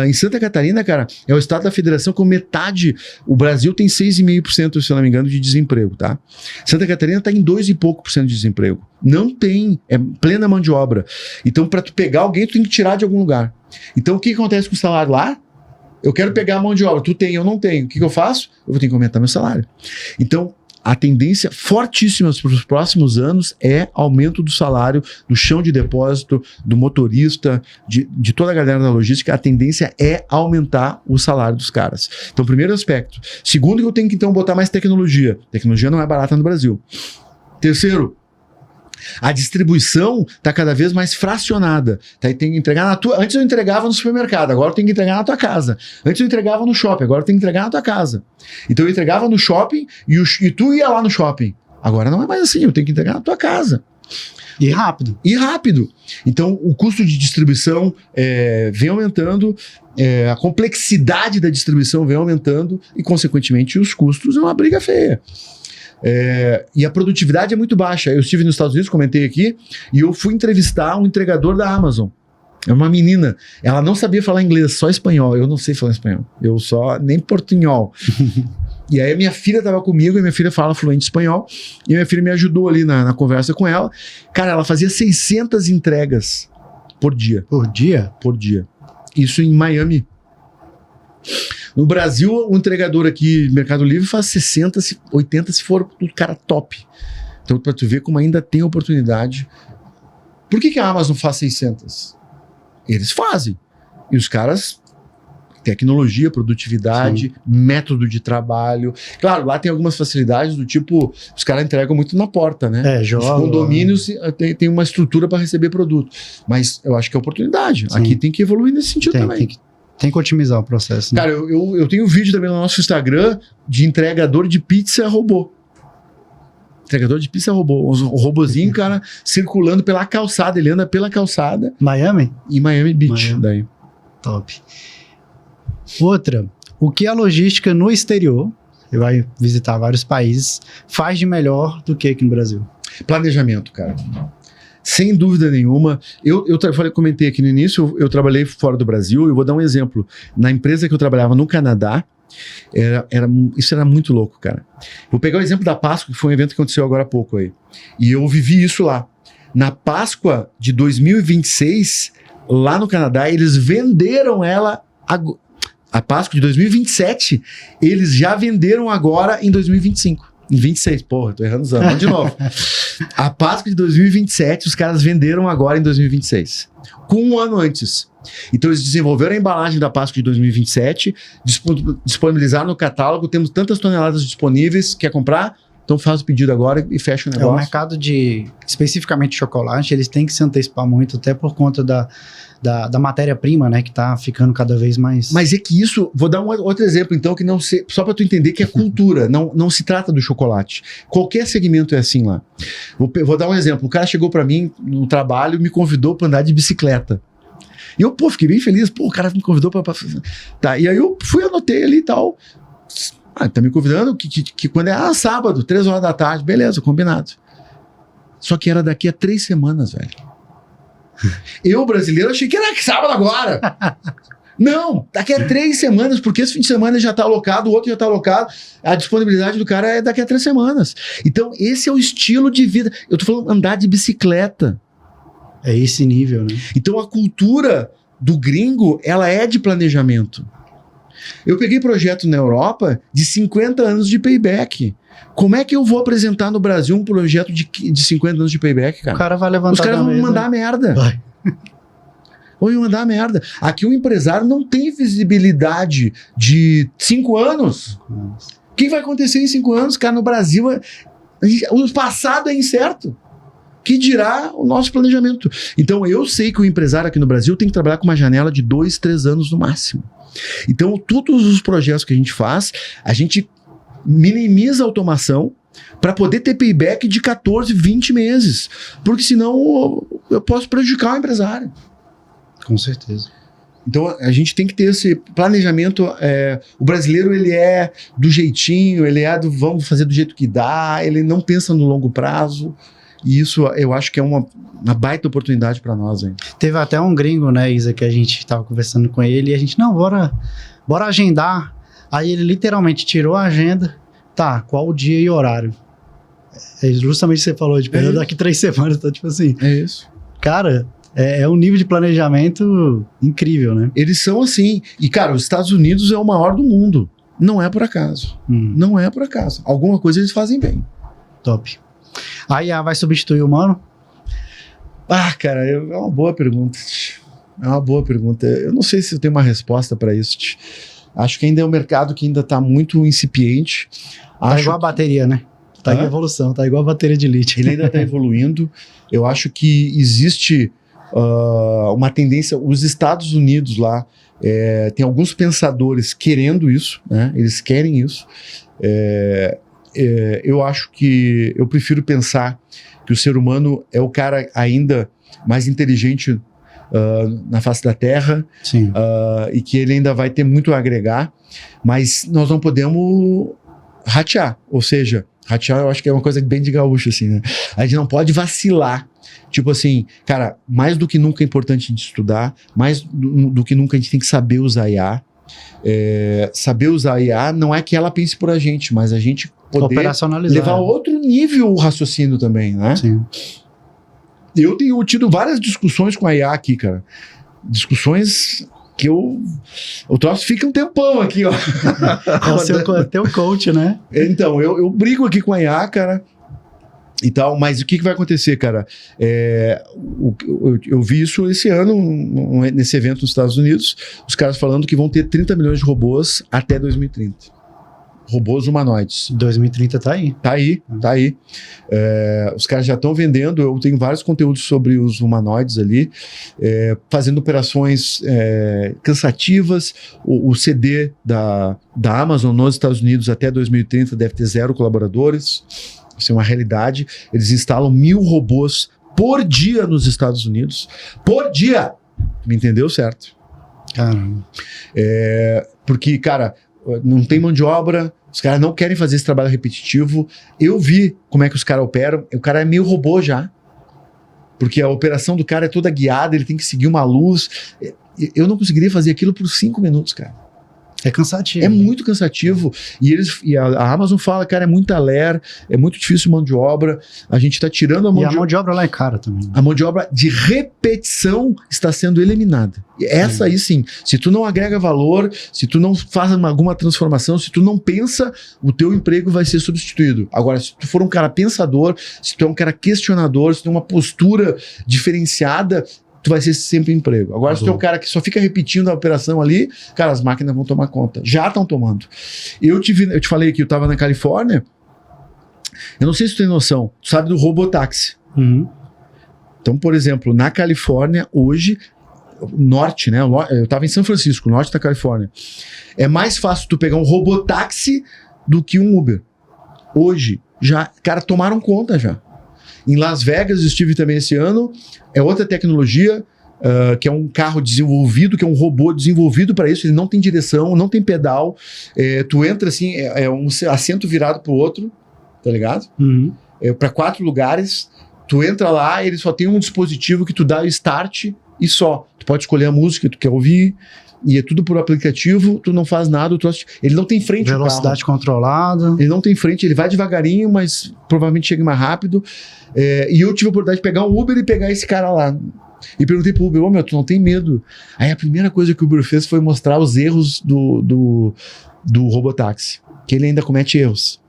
S2: em Santa Catarina, cara, é o estado da federação com metade. O Brasil tem 6,5%, se eu não me engano, de desemprego, tá? Santa Catarina tá em 2 e pouco % de desemprego. Não tem, é plena mão de obra. Então, para tu pegar alguém, tu tem que tirar de algum lugar. Então, o que acontece com o salário lá? Eu quero pegar a mão de obra, tu tem, eu não tenho. O que eu faço? Eu vou ter que aumentar meu salário. Então, a tendência fortíssima para os próximos anos é aumento do salário do chão de depósito, do motorista, de toda a galera da logística. A tendência é aumentar o salário dos caras. Então, primeiro aspecto. Segundo, que eu tenho que então botar mais tecnologia. Tecnologia não é barata no Brasil. Terceiro, a distribuição está cada vez mais fracionada. Tá? Tem que entregar na tua... Antes eu entregava no supermercado, agora eu tenho que entregar na tua casa. Antes eu entregava no shopping, agora eu tenho que entregar na tua casa. Então eu entregava no shopping e tu ia lá no shopping. Agora não é mais assim, eu tenho que entregar na tua casa. E rápido. E rápido. Então o custo de distribuição vem aumentando, a complexidade da distribuição vem aumentando e, consequentemente, os custos é uma briga feia. E a produtividade é muito baixa. Eu estive nos Estados Unidos, comentei aqui, e eu fui entrevistar um entregador da Amazon. É uma menina, ela não sabia falar inglês, só espanhol. Eu não sei falar espanhol, eu só nem portunhol. E aí a minha filha estava comigo, e minha filha fala fluente espanhol, e a minha filha me ajudou ali na conversa com ela. Cara, ela fazia 600 entregas por dia. Por dia? Por dia. Isso em Miami. No Brasil, o entregador aqui, Mercado Livre, faz 60, 80 se for o cara top. Então, para tu ver como ainda tem oportunidade. Por que a Amazon faz 600? Eles fazem. E os caras, tecnologia, produtividade, método de trabalho. Claro, lá tem algumas facilidades do tipo, os caras entregam muito na porta, né? Os condomínios tem uma estrutura para receber produto. Mas eu acho que é oportunidade. Sim. Aqui tem que evoluir nesse sentido também. Tem que otimizar o processo, né? Cara, eu tenho um vídeo também no nosso Instagram de entregador de pizza robô. Entregador de pizza robô. Um robozinho, cara, circulando pela calçada. Ele anda pela calçada. Miami? Em Miami Beach. Miami. Daí. Top. Outra. O que a logística no exterior, você vai visitar vários países, faz de melhor do que aqui no Brasil? Planejamento, cara. Sem dúvida nenhuma. Eu comentei aqui no início, eu trabalhei fora do Brasil. Eu vou dar um exemplo. Na empresa que eu trabalhava no Canadá, isso era muito louco, cara. Vou pegar o exemplo da Páscoa, que foi um evento que aconteceu agora há pouco aí. E eu vivi isso lá. Na Páscoa de 2026, lá no Canadá, eles venderam ela... A Páscoa de 2027, eles já venderam agora em 2025. Em 26, porra, tô errando os anos. Vamos de novo. A Páscoa de 2027, os caras venderam agora em 2026. Com um ano antes. Então eles desenvolveram a embalagem da Páscoa de 2027, disponibilizaram no catálogo, temos tantas toneladas disponíveis, quer comprar? Então faz o pedido agora e fecha o negócio.
S1: O mercado especificamente de chocolate, eles têm que se antecipar muito, até por conta da matéria-prima, né, que tá ficando cada vez mais...
S2: Mas é que isso, vou dar um outro exemplo então, que não sei, só para tu entender que é cultura, não se trata do chocolate. Qualquer segmento é assim lá. Vou dar um exemplo, o cara chegou para mim no trabalho e me convidou para andar de bicicleta. E eu, fiquei bem feliz, o cara me convidou para... Tá, e aí eu fui, anotei ali e tal... tá me convidando que quando é sábado, 3 horas da tarde, beleza, combinado. Só que era daqui a 3 semanas, velho. Eu, brasileiro, achei que era sábado agora. Não, daqui a 3 semanas, porque esse fim de semana já tá alocado, o outro já tá alocado, a disponibilidade do cara é daqui a 3 semanas. Então, esse é o estilo de vida. Eu tô falando andar de bicicleta.
S1: É esse nível, né?
S2: Então, a cultura do gringo, ela é de planejamento. Eu peguei projeto na Europa de 50 anos de payback. Como é que eu vou apresentar no Brasil um projeto de 50 anos de payback, cara?
S1: O cara vai levantar.
S2: Os caras vão me mandar merda.
S1: Vai.
S2: Vão me mandar merda. Aqui o empresário não tem visibilidade de 5 anos.
S1: Nossa.
S2: O que vai acontecer em 5 anos? Cara, no Brasil, o passado é incerto. Que dirá o nosso planejamento. Então, eu sei que o empresário aqui no Brasil tem que trabalhar com uma janela de 2, 3 anos no máximo. Então, todos os projetos que a gente faz, a gente minimiza a automação para poder ter payback de 14, 20 meses. Porque senão eu posso prejudicar o empresário.
S1: Com certeza.
S2: Então, a gente tem que ter esse planejamento. O brasileiro, ele é do jeitinho, ele é do vamos fazer do jeito que dá, ele não pensa no longo prazo. E isso eu acho que é uma baita oportunidade para nós, hein?
S1: Teve até um gringo, né, Isa, que a gente tava conversando com ele e a gente, não, bora agendar. Aí ele literalmente tirou a agenda. Tá, qual o dia e horário? É justamente o que você falou, de período daqui 3 semanas, tá tipo assim.
S2: É isso.
S1: Cara, é um nível de planejamento incrível, né?
S2: Eles são assim. E, cara, os Estados Unidos é o maior do mundo. Não é por acaso. Não é por acaso. Alguma coisa eles fazem bem.
S1: Top. A IA vai substituir o humano?
S2: Cara, é uma boa pergunta. É uma boa pergunta. Eu não sei se eu tenho uma resposta para isso. Acho que ainda é um mercado que ainda está muito incipiente.
S1: Tá igual a bateria, né? Tá em evolução, tá igual a bateria de lítio.
S2: Ele ainda está evoluindo. Eu acho que existe uma tendência. Os Estados Unidos lá tem alguns pensadores querendo isso, né? Eles querem isso. Eu acho que eu prefiro pensar que o ser humano é o cara ainda mais inteligente na face da Terra.
S1: Sim.
S2: E que ele ainda vai ter muito a agregar, mas nós não podemos ratear, ou seja, ratear eu acho que é uma coisa bem de gaúcho assim, né? A gente não pode vacilar, tipo assim, cara, mais do que nunca é importante a gente estudar, mais do que nunca a gente tem que saber usar IA. Saber usar IA não é que ela pense por a gente, mas a gente poder
S1: operacionalizar,
S2: levar a outro nível o raciocínio também, né?
S1: Sim.
S2: Eu tenho tido várias discussões com a IA aqui, cara. Discussões que o troço fica um tempão aqui, ó.
S1: É o teu coach, né?
S2: Então, eu brigo aqui com a IA, cara, e tal, mas o que vai acontecer, cara? Eu vi isso esse ano, nesse evento nos Estados Unidos, os caras falando que vão ter 30 milhões de robôs até 2030. Robôs humanoides.
S1: 2030 tá aí.
S2: Tá aí. Os caras já estão vendendo, eu tenho vários conteúdos sobre os humanoides ali, fazendo operações cansativas. O CD da Amazon nos Estados Unidos até 2030 deve ter 0 colaboradores. Isso é uma realidade. Eles instalam 1000 robôs por dia nos Estados Unidos. Por dia! Me entendeu certo?
S1: Caramba.
S2: Porque, cara, não tem mão de obra, os caras não querem fazer esse trabalho repetitivo. Eu vi como é que os caras operam, o cara é meio robô já. Porque a operação do cara é toda guiada, ele tem que seguir uma luz. Eu não conseguiria fazer aquilo por 5 minutos, cara.
S1: É cansativo.
S2: É muito cansativo. E a Amazon fala, cara, é muita ler, é muito difícil mão de obra. A gente está tirando a mão de obra.
S1: E a mão de obra lá é cara também.
S2: A mão de obra de repetição está sendo eliminada. Essa aí sim. Se tu não agrega valor, se tu não faz alguma transformação, se tu não pensa, o teu emprego vai ser substituído. Agora, se tu for um cara pensador, se tu é um cara questionador, se tu tem uma postura diferenciada, tu vai ser sempre emprego. Agora, se tu é um cara que só fica repetindo a operação ali, cara, as máquinas vão tomar conta. Já estão tomando. Eu te falei que eu estava na Califórnia, eu não sei se tu tem noção, tu sabe do robotáxi. Então, por exemplo, na Califórnia, hoje, norte, né? Eu estava em São Francisco, norte da Califórnia. É mais fácil tu pegar um robotáxi do que um Uber. Hoje, já, cara, tomaram conta já. Em Las Vegas, eu estive também esse ano, é outra tecnologia, que é um carro desenvolvido, que é um robô desenvolvido para isso, ele não tem direção, não tem pedal, tu entra assim, é um assento virado pro outro, tá ligado? Para 4 lugares, tu entra lá, ele só tem um dispositivo que tu dá o start e só. Tu pode escolher a música que tu quer ouvir, e é tudo por aplicativo, tu não faz nada, ele não tem frente.
S1: Velocidade controlada.
S2: Ele não tem frente, ele vai devagarinho, mas provavelmente chega mais rápido. E eu tive a oportunidade de pegar um Uber e pegar esse cara lá. E perguntei pro Uber, meu, tu não tem medo? Aí a primeira coisa que o Uber fez foi mostrar os erros do robotáxi, que ele ainda comete erros.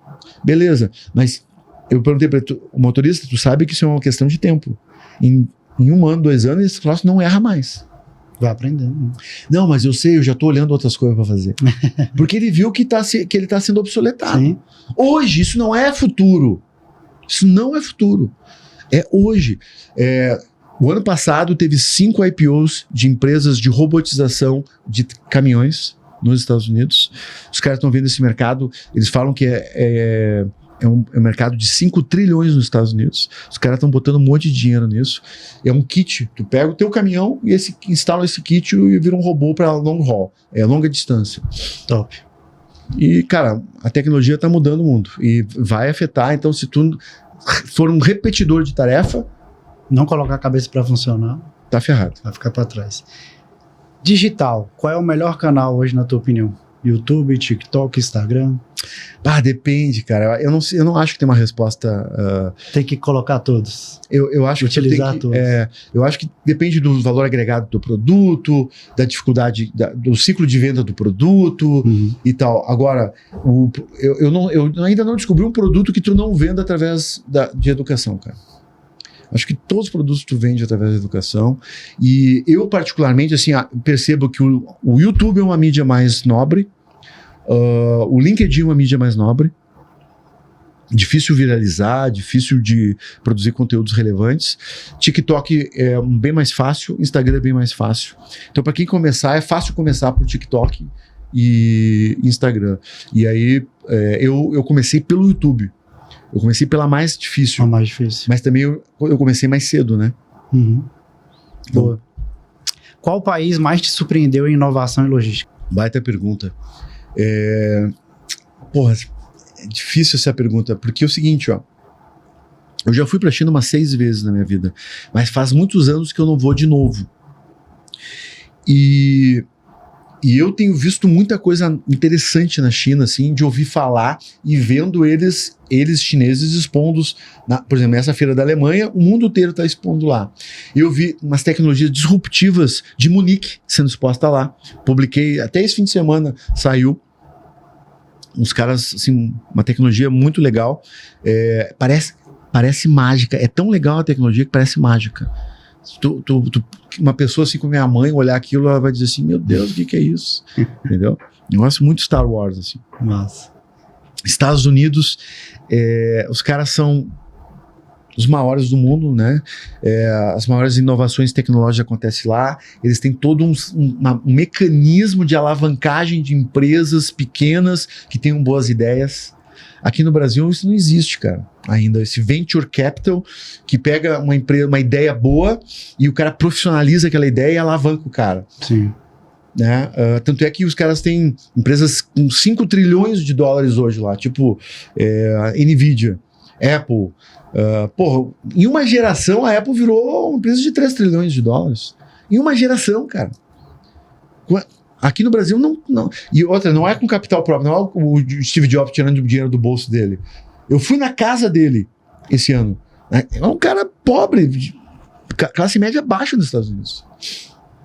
S2: Beleza, mas eu perguntei para o motorista, tu sabe que isso é uma questão de tempo. Em 1 ano, 2 anos, esse troço não erra mais.
S1: Vai aprendendo.
S2: Não, mas eu sei, eu já tô olhando outras coisas para fazer. Porque ele viu que ele tá sendo obsoletado.
S1: Sim.
S2: Hoje, isso não é futuro. Isso não é futuro. É hoje. O ano passado teve 5 IPOs de empresas de robotização de caminhões nos Estados Unidos. Os caras estão vendo esse mercado, eles falam que é um mercado de 5 trilhões nos Estados Unidos. Os caras estão botando um monte de dinheiro nisso. É um kit. Tu pega o teu caminhão e instala esse kit e vira um robô para long haul. É longa distância.
S1: Top.
S2: E, cara, a tecnologia está mudando o mundo. E vai afetar. Então, se tu for um repetidor de tarefa...
S1: Não colocar a cabeça para funcionar...
S2: Tá ferrado.
S1: Vai ficar para trás. Digital. Qual é o melhor canal hoje, na tua opinião? YouTube, TikTok, Instagram?
S2: Depende, cara. Eu não acho que tem uma resposta...
S1: Tem que colocar todos.
S2: Eu acho
S1: utilizar
S2: que
S1: todos.
S2: Eu acho que depende do valor agregado do produto, da dificuldade, do ciclo de venda do produto e tal. Agora, eu ainda não descobri um produto que tu não venda através de educação, cara. Acho que todos os produtos tu vende através da educação. E eu, particularmente, assim, percebo que o YouTube é uma mídia mais nobre, o LinkedIn é uma mídia mais nobre, difícil viralizar, difícil de produzir conteúdos relevantes. TikTok é bem mais fácil, Instagram é bem mais fácil. Então, para quem começar, é fácil começar por TikTok e Instagram. E aí, eu comecei pelo YouTube. Eu comecei pela mais difícil.
S1: A mais difícil.
S2: Mas também eu comecei mais cedo, né?
S1: Boa. Qual país mais te surpreendeu em inovação e logística?
S2: Baita pergunta. Porra, é difícil essa pergunta, porque é o seguinte, ó. Eu já fui pra China umas 6 vezes na minha vida, mas faz muitos anos que eu não vou de novo. E eu tenho visto muita coisa interessante na China, assim, de ouvir falar e vendo eles chineses expondo, por exemplo, nessa feira da Alemanha, o mundo inteiro está expondo lá. Eu vi umas tecnologias disruptivas de Munique sendo exposta lá. Publiquei, até esse fim de semana saiu. Uns caras, assim, uma tecnologia muito legal. Parece mágica. É tão legal a tecnologia que parece mágica. Uma pessoa assim como minha mãe olhar aquilo, ela vai dizer assim, meu Deus, o que é isso? Entendeu? Eu gosto muito de Star Wars, assim.
S1: Massa.
S2: Estados Unidos, os caras são os maiores do mundo, né? As maiores inovações tecnológicas acontecem lá. Eles têm todo um mecanismo de alavancagem de empresas pequenas que tenham boas ideias. Aqui no Brasil isso não existe, cara, ainda. Esse venture capital que pega uma ideia boa e o cara profissionaliza aquela ideia e alavanca o cara.
S1: Sim.
S2: Né? Tanto é que os caras têm empresas com 5 trilhões de dólares hoje lá, tipo Nvidia, Apple. Porra, em uma geração a Apple virou uma empresa de 3 trilhões de dólares. Em uma geração, cara. Aqui no Brasil, não. E outra, não é com capital próprio, não é o Steve Jobs tirando o dinheiro do bolso dele. Eu fui na casa dele esse ano. É um cara pobre, classe média baixa nos Estados Unidos.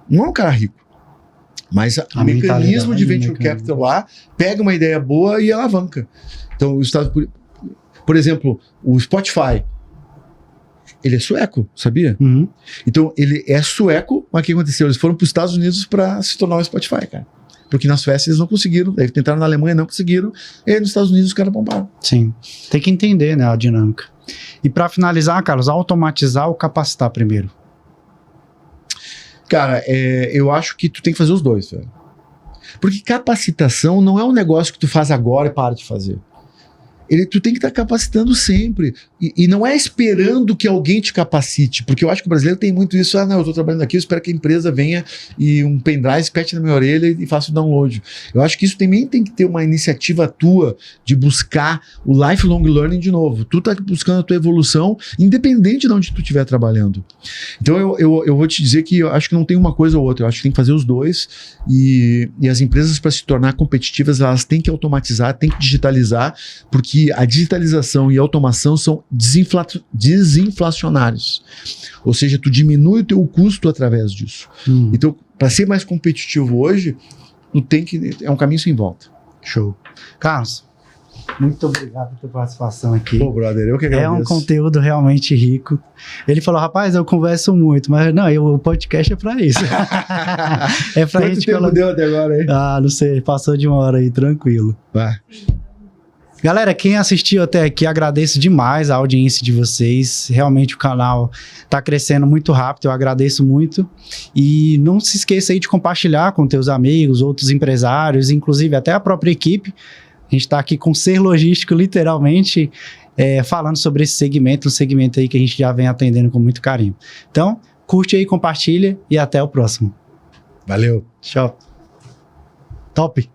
S2: Não é um cara rico. Mas o mecanismo de venture capital lá pega uma ideia boa e alavanca. Então, por exemplo, o Spotify. Ele é sueco, sabia?
S1: Uhum.
S2: Então, ele é sueco, mas o que aconteceu? Eles foram para os Estados Unidos para se tornar o Spotify, cara. Porque na Suécia eles não conseguiram, daí tentaram na Alemanha, não conseguiram, e aí nos Estados Unidos os caras bombaram.
S1: Sim. Tem que entender, né, a dinâmica. E para finalizar, Carlos, automatizar ou capacitar primeiro?
S2: Cara, eu acho que tu tem que fazer os dois, velho. Porque capacitação não é um negócio que tu faz agora e para de fazer. Tu tem que estar capacitando sempre. E não é esperando que alguém te capacite. Porque eu acho que o brasileiro tem muito isso. Não, eu estou trabalhando aqui, eu espero que a empresa venha e um pendrive espete na minha orelha e faça o download. Eu acho que isso também tem que ter uma iniciativa tua de buscar o lifelong learning de novo. Tu tá buscando a tua evolução, independente de onde tu estiver trabalhando. Então eu vou te dizer que eu acho que não tem uma coisa ou outra. Eu acho que tem que fazer os dois. E as empresas, para se tornar competitivas, elas têm que automatizar, têm que digitalizar, porque a digitalização e a automação são desinflacionários. Ou seja, tu diminui o teu custo através disso. Então, para ser mais competitivo hoje, é um caminho sem volta.
S1: Show. Carlos, muito obrigado pela tua participação aqui.
S2: Pô, brother, eu que agradeço.
S1: É um conteúdo realmente rico. Ele falou, rapaz, eu converso muito, mas não, o podcast é pra isso. É pra
S2: Quanto
S1: gente
S2: tempo deu até agora aí?
S1: Não sei, passou de 1 hora aí, tranquilo.
S2: Vai.
S1: Galera, quem assistiu até aqui, agradeço demais a audiência de vocês. Realmente o canal tá crescendo muito rápido, eu agradeço muito. E não se esqueça aí de compartilhar com teus amigos, outros empresários, inclusive até a própria equipe. A gente tá aqui com Ser Logístico, literalmente, falando sobre esse segmento, um segmento aí que a gente já vem atendendo com muito carinho. Então, curte aí, compartilha e até o próximo.
S2: Valeu.
S1: Tchau. Top.